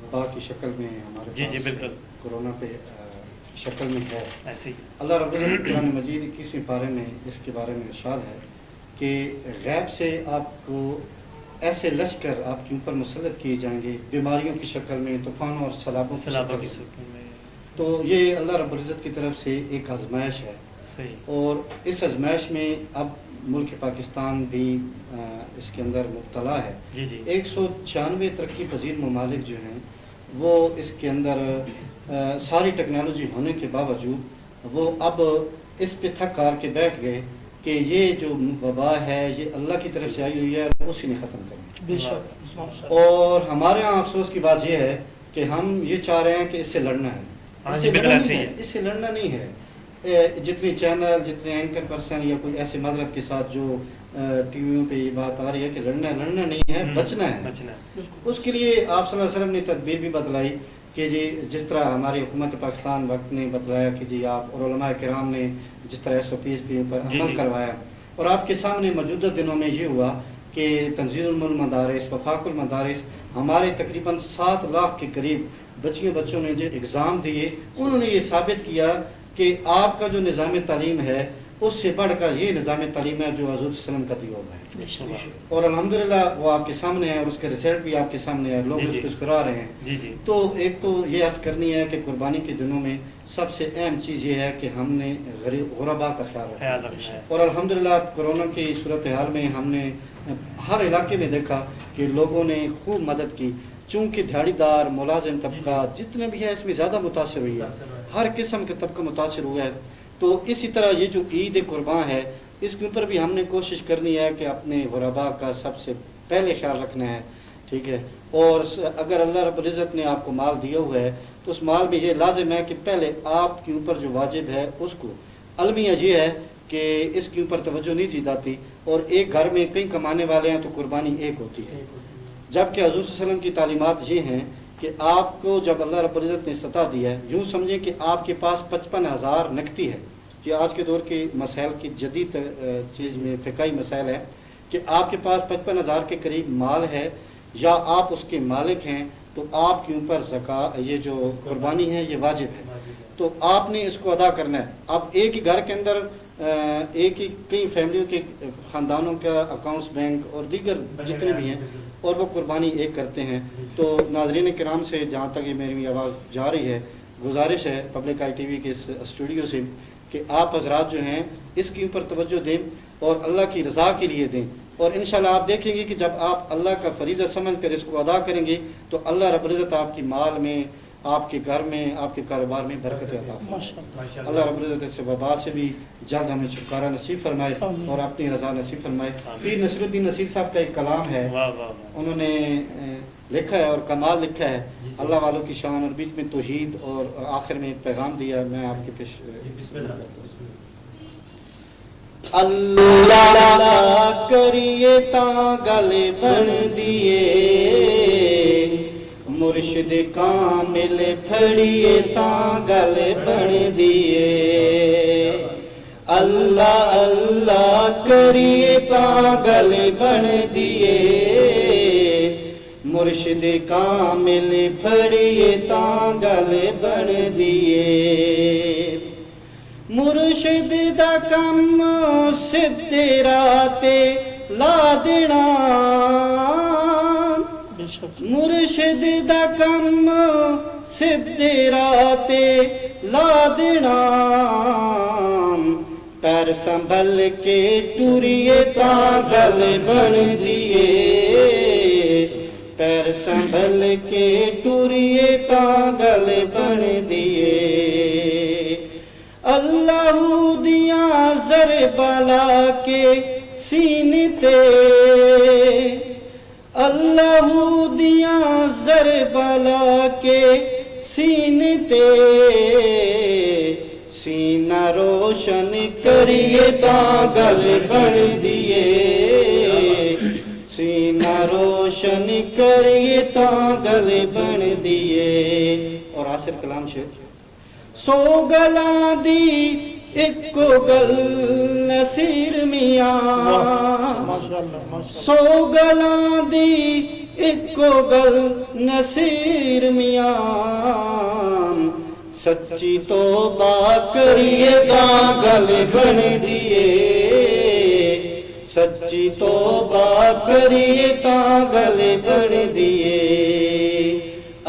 وبا کی شکل میں ہمارے جی بالکل کورونا پہ شکل میں ہے, ایسے ہی اللہ رب العزت قرآن مجید 21ویں پارے میں اس کے بارے میں ارشاد ہے کہ غیب سے آپ کو ایسے لشکر آپ کے اوپر مسلط کیے جائیں گے بیماریوں کی شکل میں, طوفانوں اور سیلابوں کی شکل میں. تو یہ اللہ رب العزت کی طرف سے ایک آزمائش ہے صحیح, اور اس آزمائش میں اب ملک پاکستان بھی اس کے اندر مبتلا ہے. جی جی 196 ترقی پذیر ممالک جو ہیں وہ اس کے اندر ساری ٹیکنالوجی ہونے کے باوجود وہ اب اس پہ تھک ہار کے بیٹھ گئے کہ یہ جو وبا ہے یہ اللہ کی طرف سے آئی ہوئی ہے, اسی نے ختم کرنا. اور ہمارے یہاں افسوس کی بات یہ ہے کہ ہم یہ چاہ رہے ہیں کہ اس سے لڑنا ہے, اس سے لڑنا نہیں ہے. جتنے چینل جتنے اینکر پرسن یا کوئی ایسے معذرت کے ساتھ جو ٹی ویوں پہ یہ بات آ رہی ہے کہ لڑنا نہیں ہے, بچنا ہے. اس کے لیے آپ صلی اللہ علیہ وسلم نے تدبیر بھی بتلائی کہ جی جس طرح ہماری حکومت پاکستان وقت نے بتلایا کہ جی آپ اور علماء کرام نے جس طرح SOPs پہ اوپر عمل کروایا, اور آپ کے سامنے موجودہ دنوں میں یہ ہوا کہ تنظیم المدارس وفاق المدارس ہمارے تقریباً 7 لاکھ کے قریب بچوں نے جو اگزام دیے انہوں نے یہ ثابت کیا کہ آپ کا جو نظام تعلیم ہے اس سے بڑھ کر یہ نظام تعلیم ہے جو حضور صلی اللہ علیہ وسلم کا دیا ہوا ہے, اور الحمدللہ وہ آپ کے سامنے ہے اور اس کے رزلٹ بھی آپ کے سامنے ہے, لوگ اس کو مسکرا رہے ہیں. تو ایک تو یہ عرض کرنی ہے کہ قربانی کے دنوں میں سب سے اہم چیز یہ ہے کہ ہم نے غربا کا خیال رکھنا ہے, اور الحمدللہ کورونا کی صورتحال میں ہم نے ہر علاقے میں دیکھا کہ لوگوں نے خوب مدد کی. چونکہ دیہڑی دار ملازم طبقہ جتنے بھی ہے اس میں زیادہ متاثر ہوئی ہے, ہر قسم کے طبقہ متاثر ہوا ہے. تو اسی طرح یہ جو عید قربان ہے اس کے اوپر بھی ہم نے کوشش کرنی ہے کہ اپنے غرباء کا سب سے پہلے خیال رکھنا ہے, ٹھیک ہے. اور اگر اللہ رب العزت نے آپ کو مال دیا ہوا ہے تو اس مال میں یہ لازم ہے کہ پہلے آپ کے اوپر جو واجب ہے اس کو, المیہ یہ ہے کہ اس کے اوپر توجہ نہیں دی جاتی, اور ایک گھر میں کئی کمانے والے ہیں تو قربانی ایک ہوتی ہے. جبکہ حضور صلی اللہ علیہ وسلم کی تعلیمات یہ ہیں کہ آپ کو جب اللہ رب العزت نے استطاعت دی ہے, یوں سمجھیں کہ آپ کے پاس 55,000 نقدی ہے. یہ آج کے دور کے مسائل کی جدید چیز میں فقہی مسائل ہے کہ آپ کے پاس 55,000 کے قریب مال ہے یا آپ اس کے مالک ہیں, تو آپ کے اوپر زکوٰۃ یہ جو قربانی ہے یہ واجب ہے, تو آپ نے اس کو ادا کرنا ہے. اب ایک ہی گھر کے اندر ایک ہی کئی فیملیوں کے خاندانوں کا اکاؤنٹس بینک اور دیگر جتنے بھی ہیں اور وہ قربانی ایک کرتے ہیں. تو ناظرین کرام سے جہاں تک یہ میری آواز جا رہی ہے, گزارش ہے پبلک آئی ٹی وی کے اس اسٹوڈیو سے کہ آپ حضرات جو ہیں اس کے اوپر توجہ دیں اور اللہ کی رضا کے لیے دیں, اور انشاءاللہ آپ دیکھیں گے کہ جب آپ اللہ کا فریضہ سمجھ کر اس کو ادا کریں گے تو اللہ رب العزت آپ کی مال میں آپ کے گھر میں آپ کے کاروبار میں برکت عطا فرمائے. اللہ رب العزت سے وبا سے بھی جلد ہمیں چھٹکارا نصیب فرمائے اور اپنی رضا نصیب فرمائے. پیر نصیر الدین نصیر صاحب کا ایک کلام ہے, انہوں نے لکھا ہے اور کمال لکھا ہے اللہ والوں کی شان, اور بیچ میں توحید اور آخر میں ایک پیغام دیا. میں آپ کے پیش اللہ کریے تا گل بن دیے, مرشد کامل پھڑیے تا گل بن دیے. اللہ اللہ کریے تا گل بن دیے, مرشد کامل پھڑیے تا گل بن دیے. مرشد دا کم سدھے راہ تے لا دینا, مرشد دا کم سدھے راہ تے لا دینا. پیر سنبھل کے ٹریے تا گل بن دیے, پیر سنبھل کے ٹریے تا گل بن دیے. اللہ دیاں زر بلا کے سینے تے, اللہ دیاں زر بلا کے سینے تے, سینہ روشن کریے تا گل بن دیے, سینہ روشن کریے تا گل بن دیے. اور آخر کلام شیخ سو گلاں دی ایک گل نصیر میاں, سو گلاں دی ایک گل نصیر میاں. سچی توبہ کریے تا گل بن دیے, سچی توبہ کریے تا گل بن دیے.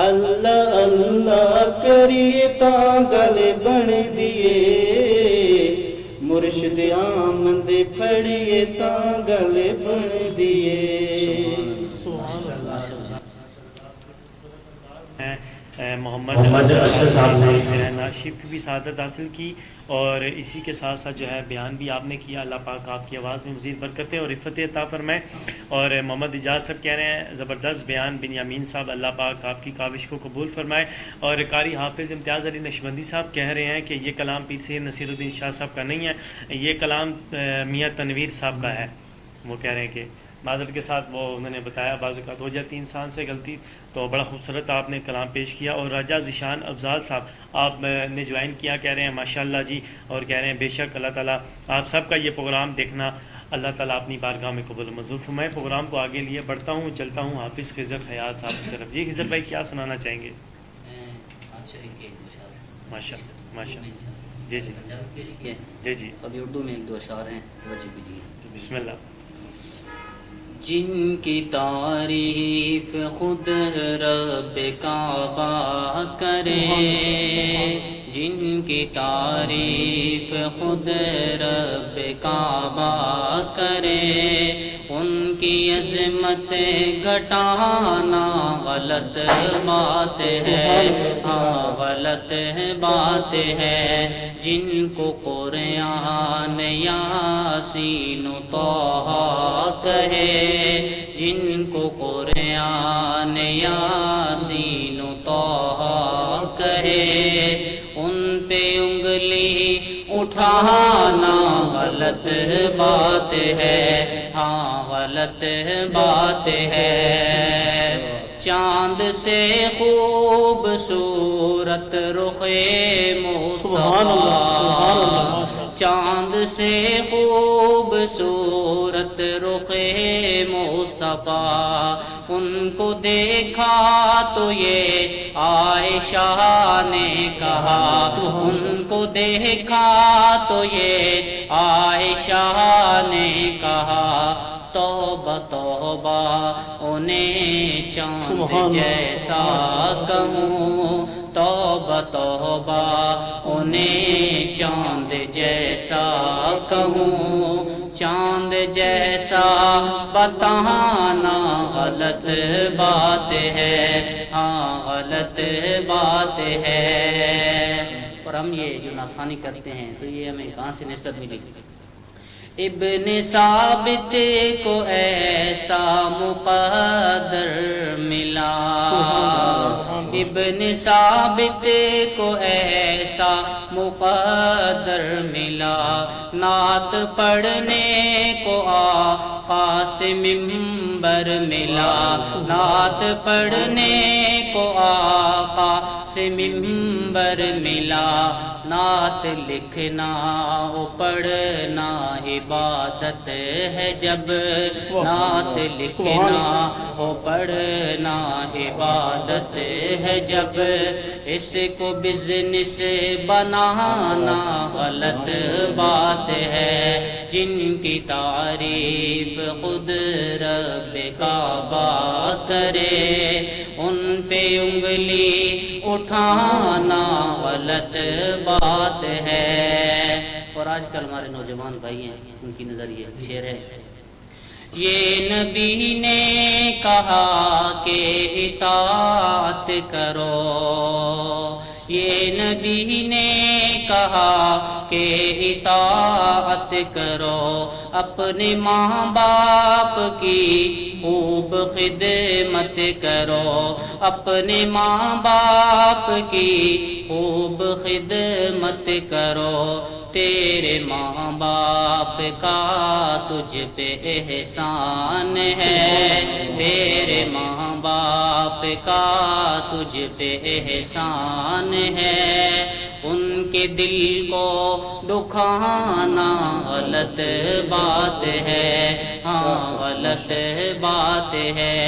اللہ اللہ کریے تا گل بن دیے, مرشد آمد پھڑیے تا گل بن دیے. محمد اشرف صاحب نے ناشف کی بھی سعادت حاصل کی, اور اسی کے ساتھ ساتھ جو ہے بیان بھی آپ نے کیا. اللہ پاک آپ کی آواز میں مزید برکتیں اور عفت عطا فرمائے. اور محمد اجاز صاحب کہہ رہے ہیں زبردست بیان. بنیامین صاحب اللہ پاک آپ کی کاوش کو قبول فرمائے. اور قاری حافظ امتیاز علی نقشبندی صاحب کہہ رہے ہیں کہ یہ کلام پیر سید نصیر الدین شاہ صاحب کا نہیں ہے, یہ کلام میاں تنویر صاحب کا ہے. وہ کہہ رہے ہیں کہ معذرت کے ساتھ وہ انہوں نے بتایا بعض اوقات ہو جاتی انسان سے غلطی, تو بڑا خوبصورت آپ نے کلام پیش کیا. اور راجہ ذیشان افضال صاحب آپ نے جوائن کیا, کہہ رہے ہیں ماشاءاللہ جی, اور کہہ رہے ہیں بے شک اللہ تعالیٰ آپ سب کا یہ پروگرام دیکھنا اللہ تعالیٰ اپنی بارگاہ میں قبول منظور فرمائے. پروگرام کو آگے لیے بڑھتا ہوں, چلتا ہوں حافظ خضر خیاط صاحب کی طرف. جی خضر بھائی کیا سنانا چاہیں گے؟ ماشاء اللہ ماشاء اللہ. جی جی جی جی ابھی اردو میں ایک دو اشعار ہیں, توجہ کیجیے. بسم اللہ. جن کی تعریف خود رب کعبہ کرے, جن کی تعریف خود رب کعبہ کرے, ان کی عظمت گھٹانا غلط بات ہے, ہاں غلط بات ہے. جن کو قرآن یاسین و طٰہٰ کہے, جن کو قرآن یاسین و طٰہٰ کہے, ان پہ انگلی اٹھانا غلط بات ہے, ہاں غلط بات ہے. چاند سے خوبصورت رخ مصطفیٰ, چاند سے خوبصورت رخ مصطفیٰ, ان کو دیکھا تو یہ عائشہ نے کہا, ان کو دیکھا تو یہ عائشہ نے کہا, توبہ توبہ انہیں چاند جیسا کہوں, توبہ توبہ انہیں چاند جیسا کہوں. چاند جیسا بتانا غلط بات ہے، ہاں غلط بات ہے۔ اور ہم یہ جو ناخوانی کرتے ہیں تو یہ ہمیں کہاں سے نسبت ملی؟ ابن ثابت کو ایسا مقدر ملا، ابن ثابت کو ایسا مقدر ملا، نعت پڑھنے کو آقا سے ممبر ملا، نعت پڑھنے کو آقا سے ممبر ملا، نعت لکھنا و پڑھنا عبادت ہے جب، نعت لکھنا و پڑھنا عبادت ہے جب، اس کو بزنس بنانا غلط بات ہے، جن کی تعریف خود رب کعبہ کرے ان پہ انگلی اٹھانا غلط بات ہے۔ اور آج کل ہمارے نوجوان بھائی ہیں، ان کی نظر یہ شعر ہے، یہ نبی نے کہا کہ اطاعت کرو، یہ نبی نے کہا کہ اطاعت کرو، اپنے ماں باپ کی خوب خدمت کرو، اپنے ماں باپ کی خوب خدمت کرو، تیرے ماں باپ کا تجھ پہ احسان ہے، تیرے ماں باپ کا تجھ پہ احسان ہے، ان کے دل کو دکھانا غلط بات ہے، ہاں غلط بات ہے،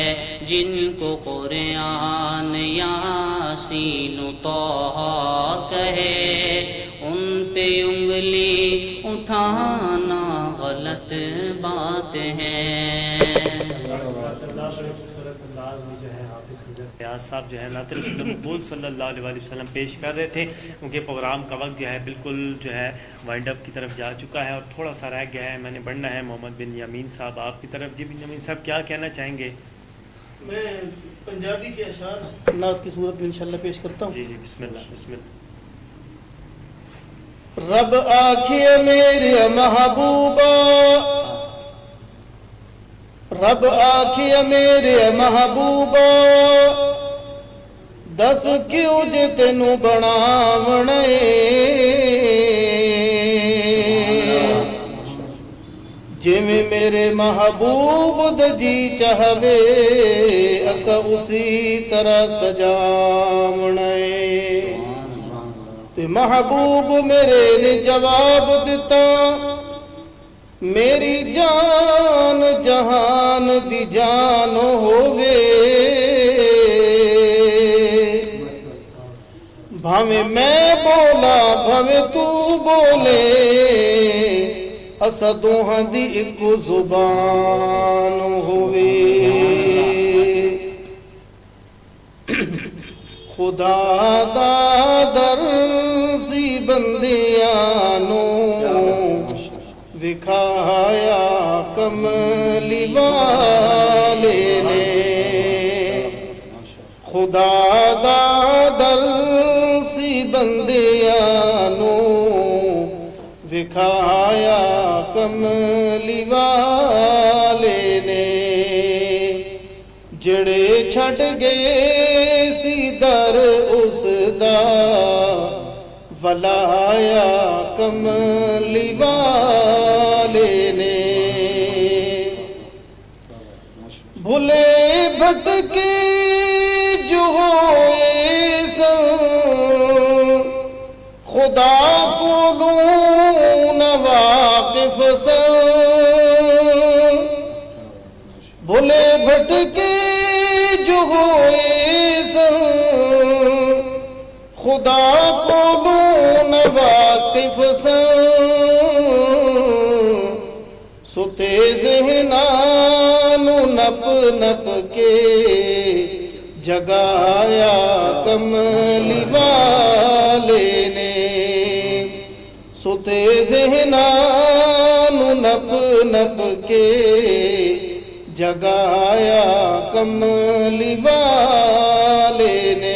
جن کو قرآن یاسین و طٰہٰ کہے ان پہ انگلی اٹھانا غلط بات ہے۔ ریاض صاحب جو ہے نعت رسول مقبول صلی اللہ علیہ وسلم پیش کر رہے تھے، کیونکہ پروگرام کا وقت جو ہے بالکل جو ہے وائنڈ اپ کی طرف جا چکا ہے اور تھوڑا سا رہ گیا ہے، میں نے بڑھنا ہے محمد بن یامین صاحب آپ کی طرف۔ جی بن یامین صاحب کیا کہنا چاہیں گے؟ میں پنجابی کے اشعار نعت کی صورت میں انشاءاللہ پیش کرتا ہوں۔ جی جی بسم اللہ بسم اللہ۔ رب آکھے میرے محبوبہ، رب آکھے میرے محبوبہ، دس کیوں جے تینوں بناونا اے، جویں میرے محبوب دا جی چاہوے اسا اسی طرح سجاونا اے۔ تے محبوب میرے نے جواب دیتا، میری جان جہان دی جان ہووے، بھاویں میں بولا بھاویں تو بولے، اسا دوہاں دی ایک زبان ہووے۔ خدا دا در سی بندیاں وکھایا کملی والے نے، خدا دا در سی بندیاں وکھایا کملی والے نے، جڑے چھڈ گئے سی در اس دا ولایا کملی والے نے، بھلے بھٹکے جو ہوئے سن خدا کو نہ واقف سن، بھلے بھٹکے جو ہوئے سن خدا کو نہ واقف سن، ستے ذہنانو نپ نپ کے جگایا کملی والے نے، ਸੁਤੇ ਜ਼ਿਹਨਾਂ ਨੂੰ ਨਪ ਨਪ ਕੇ ਜਗਾਇਆ ਕਮਲੀ ਵਾਲੇ ਨੇ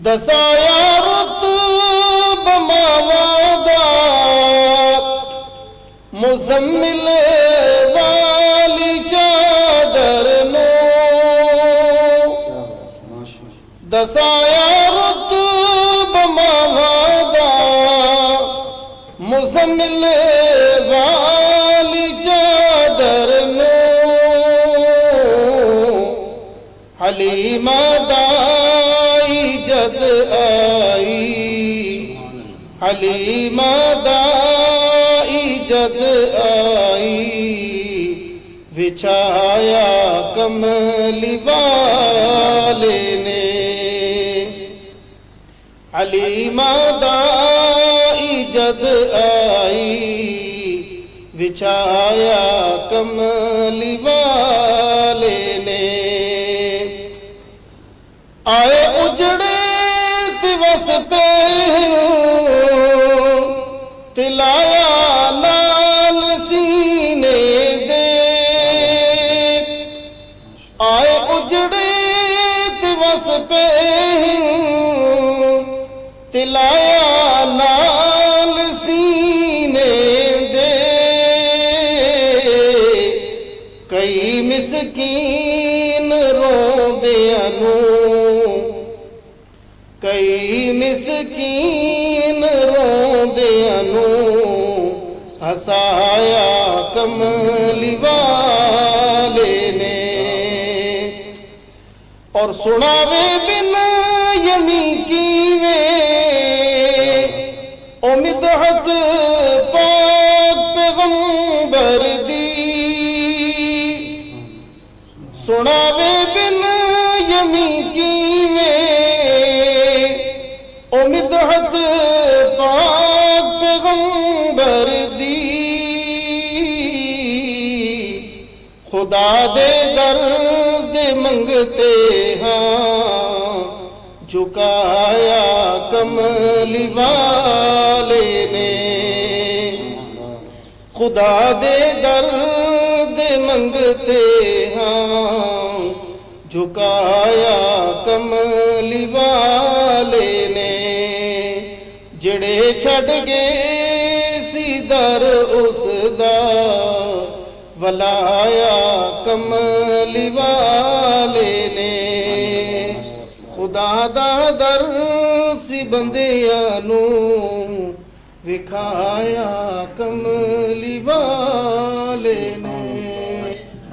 ਦਸਾਇਆ ਰੁਤਬ ਮਾਵਾਂ ਦਾ ਮੁਜ਼ੰਮਿਲ ਵਾਲੀ ਚਾਦਰ ਨੂੰ ਦਸਾਇਆ ਰੁਤਬ ਮਾਵਾਂ ਦਾ ਮੁਜ਼ੰਮਿਲ ਵਾਲੀ ਚਾਦਰ ਨੂੰ ਹਲੀਮਾ ਦਾਈ ਜਦ ਆਈ ਹਲੀਮਾ ਦਾਈ ਜਦ ਆਈ ਵਿਛਾਇਆ ਕਮਲੀ ਵਾਲੇ ਨੇ ਹਲੀਮਾ ਦਾਈ ਜਦ ਆਈ ਵਿਛਾਇਆ ਕਮਲੀ ਵਾਲੇ ਨੇ ਆਏ ਉਜੜੇ ਦਿਵਸ ਤੇ ਤਿਲਾਇਆ ਨਾਲ ਸੀਨੇ ਦੇ ਆਏ ਉਜੜੇ ਦਿਵਸ ਤੇ ਤਿਲਾਇਆ ਨਾਲ ਸੀਨੇ ਦੇ ਕਈ ਮਿਸਕੀਨ ਰੋਂਦਿਆਂ ਨੂੰ ਕਈ ਮਿਸਕੀਨ ਰੋਂਦਿਆਂ ਨੂੰ ਹਸਾਇਆ ਕਮਲੀ ਵਾਲੇ ਨੇ ਔਰ ਸੁਣਾਵੇ ਬਿਨ ਯਮੀ ਕੀਵੇਂ ਉਹ ਮਿਦਹਤ ਪਾਕ ਪੈਗੰਬਰ ਦੀ ਸੁਣਾਵੇ ਬਿਨ ਯਮੀ ਕੀਵੇਂ ਉਹ ਮਿਦਹਤ ਪਾਕ ਪੈਗੰਬਰ ਦੀ ਖੁਦਾ ਦੇ ਦਰ ਦੇ ਮੰਗਤੇ ਹਾਂ ਝੁਕਾਇਆ ਕਮਲੀ ਵਾਲੇ ਨੇ ਖੁਦਾ ਦੇ ਦਰ ਦੇ ਮੰਗਤੇ ਹਾਂ ਝੁਕਾਇਆ ਕਮਲੀ ਵਾਲੇ ਨੇ ਜਿਹੜੇ ਛੱਡ ਗਏ ਸੀ ਦਰ ਉਸ ਦਾ ਵਲਾਇਆ ਕਮਲੀ ਵਾਲੇ ਨੇ ਖੁਦਾ ਦਾ ਦਰ ਸੀ ਬੰਦਿਆਂ ਨੂੰ ਵਿਖਾਇਆ ਕਮਲੀ ਵਾਲੇ ਨੇ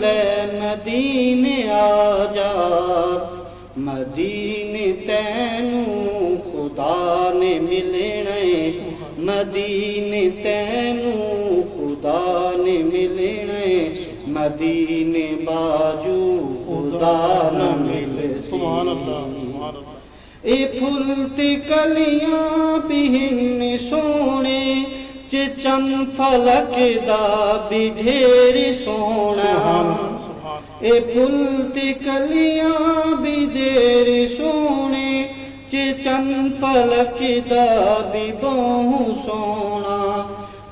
لے مدینے آ جا مدینے تینوں خدا نے ملنے مدینے تینوں خدا نے ملنے مدینے باجو خدا نہ مل سبحان اللہ سبحان اللہ اے پھلتی کلیاں بہن سونے چن فلک دا بھی ڈھیر سونا اے پھلتی کلیاں بھی ڈھیر سونے چن فلک دا بھی بہوں سونا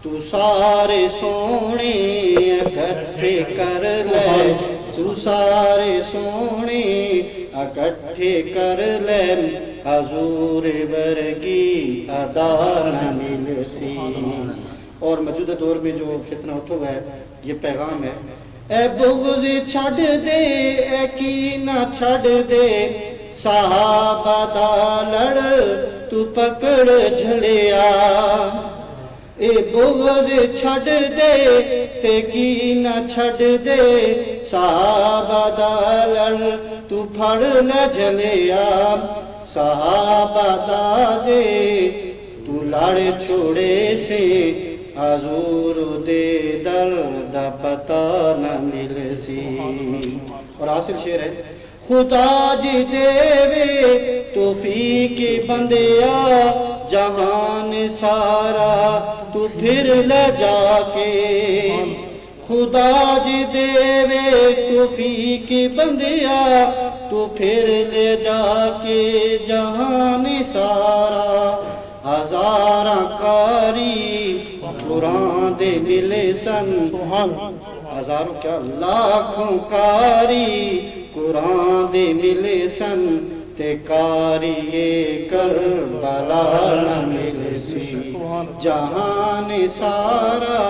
تو سارے سونے اکٹھے کر لے تو سارے سونے اکٹھے کر لے حضور برگی ادا نہ مل سی. اور موجودہ دور میں جو فتنہ اٹھا ہے یہ پیغام ہے اے بغض چھڑ دے اے کینہ چھڑ دے صحابہ دا لڑ تو پکڑ جھلیا اے بغض چھڑ دے تے کینہ چھڑ دے صحابہ دا لڑ تو پھڑ نہ جھلیا صحابہ دا دے تو لڑ چھوڑے سے حضور دے درد پتہ نہ مل سی. اور حاصل شعر ہے خدا جی دے وے توفیق بندیا جہان سارا تو پھر لے جا کے خدا جی دے وے توفیق بندیا تو پھر لے جا کے جہان سارا ہزاراں کاری قرآن دے ملے سن ہزاروں کیا لاکھوں کاری قرآن دے ملے سن تے کاری کربلا نہ ملے سی جہان سارا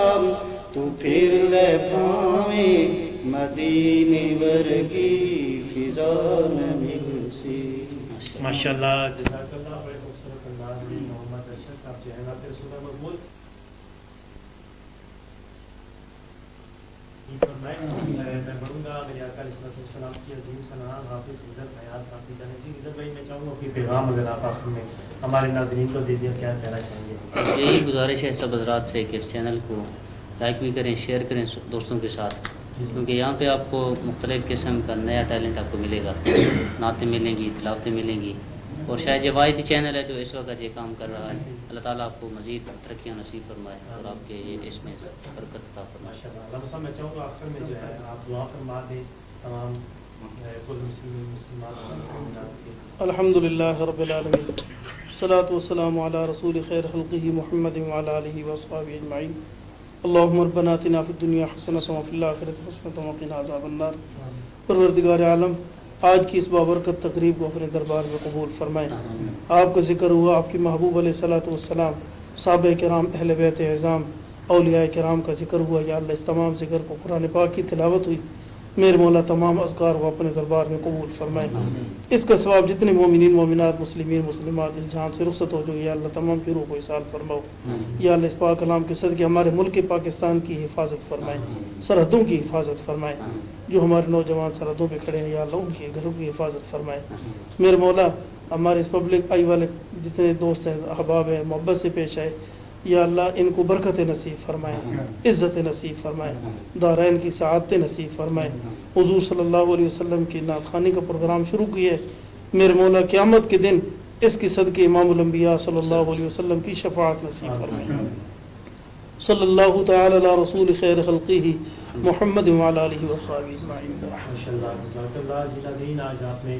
تو پھر لے پاویں مدینے ورگی فضا نہ مل سی. ماشاءاللہ جزاک اللہ. بڑے خوبصورت انداز میں محمد ارشد صاحب جو ہے نعت رسول مقبول میں پڑھوں گا میرے آقا علیہ السلام کی عظیم سنان حافظ عزت حیات صاحب کی جانب. جی عزت بھائی میں چاہوں گا کہ پیغام اگر آپ آخر میں ہمارے ناظرین کو دے دیا کیا کہنا چاہیں گے؟ یہی گزارش ہے سب حضرات سے کہ اس چینل کو لائک بھی کریں شیئر کریں دوستوں کے ساتھ کیونکہ یہاں پہ آپ کو مختلف قسم کا نیا ٹیلنٹ آپ کو ملے گا. نعتیں ملیں گی تلاوتیں ملیں گی اور شاید یہ واحد چینل ہے جو اس وقت یہ کام کر رہا ہے. اللہ تعالیٰ آپ کو مزید ترقیاں نصیب فرمائے اور آپ کے یہ اس میں برکت عطا فرمائے. ماشاءاللہ. صاحب میں چاہوں گا آخر میں جو ہے آپ دعا فرما دیں تمام کل مسلمات. الحمدللہ رب العالمین والصلاة والسلام علی رسول خیر خلقہ محمد وعلی آلہ وصحبہ اجمعین. اللہم ربنا آتنا فی الدنیا حسنۃ وفی الآخرۃ حسنۃ وقنا عذاب النار. پروردگار عالم آج کی اس بابرکت تقریب کو اپنے دربار میں قبول فرمائیں. آپ کا ذکر ہوا آپ کی محبوب علیہ الصلوۃ والسلام صحابہ کرام اہل بیت اعظام اولیاء کرام کا ذکر ہوا. یا اللہ اس تمام ذکر کو قرآن پاک کی تلاوت ہوئی میرے مولا تمام اذکار کو اپنے دربار میں قبول فرمائیں. اس کا ثواب جتنے مومنین مومنات مسلمین مسلمات اس جہان سے رخصت ہو جو یا اللہ تمام کی روح کو احسان فرماؤ. یا اللہ اس پاک کلام کے صدقے ہمارے ملک پاکستان کی حفاظت فرمائیں سرحدوں کی حفاظت فرمائیں. جو ہمارے نوجوان سرحدوں پہ کھڑے ہیں یا اللہ ان کے گھروں کی حفاظت فرمائیں. میرے مولا ہمارے اس پبلک آئی والے جتنے دوست ہیں احباب ہیں محبت سے پیش آئے یا اللہ ان کو برکت نصیب فرمائیں عزت نصیب فرمائیں دارین کی سعادت نصیب فرمائیں. حضور صلی اللہ علیہ وسلم کی نعت خوانی کا پروگرام شروع کیے میرے مولا قیامت کے دن اس کی صدقے امام الانبیاء صلی اللہ علیہ وسلم کی شفاعت نصیب فرمائیں. صلی اللہ تعالی علی رسول خیر خلقہ محمد وعلی آلہ وصحبہ اجمعین. ماشاءاللہ جزاک اللہ. جی ناظرین آج آپ نے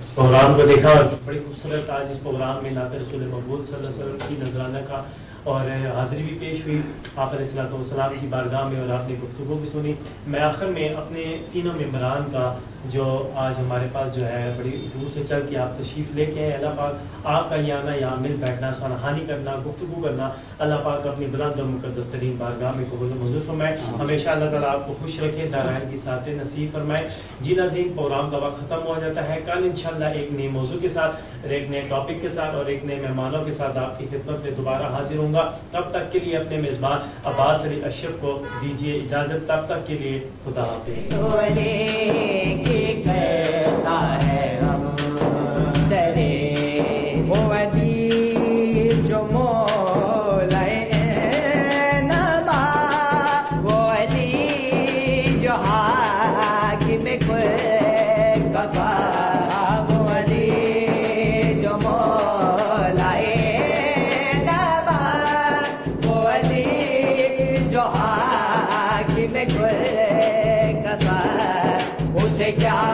اس پروگرام کو دیکھا بڑی خوبصورت. آج اس پروگرام میں نعت رسول مقبول صلی اللہ علیہ وسلم کی نذرانہ کا اور حاضری بھی پیش ہوئی آپ علیہ الصلوۃ والسلام کی بارگاہ میں اور آپ نے گفتگو بھی سنی. میں آخر میں اپنے تینوں ممبران کا جو آج ہمارے پاس جو ہے بڑی دور سے چل کے آپ تشریف لے کے ہیں اللہ پاک آپ کا یہ آنا یہاں مل بیٹھنا سرحانی کرنا گفتگو کرنا اللہ پاک اپنی بلند و مقدس ترین بارگاہ میں قبول و منظور فرمائے. ہمیشہ اللہ تعالیٰ آپ کو خوش رکھے, دارائن کی ساتھ نصیب فرمائے. جی ناظرین, پروگرام کا وقت ختم ہو جاتا ہے. کل انشاءاللہ ایک نئے موضوع کے ساتھ اور ایک نئے ٹاپک کے ساتھ اور ایک نئے مہمانوں کے ساتھ آپ کی خدمت میں دوبارہ حاضر ہوں گا. تب تک کے لیے اپنے میزبان عباس علی اشرف کو دیجیے اجازت. تب تک کے لیے خدا حافظ. کیا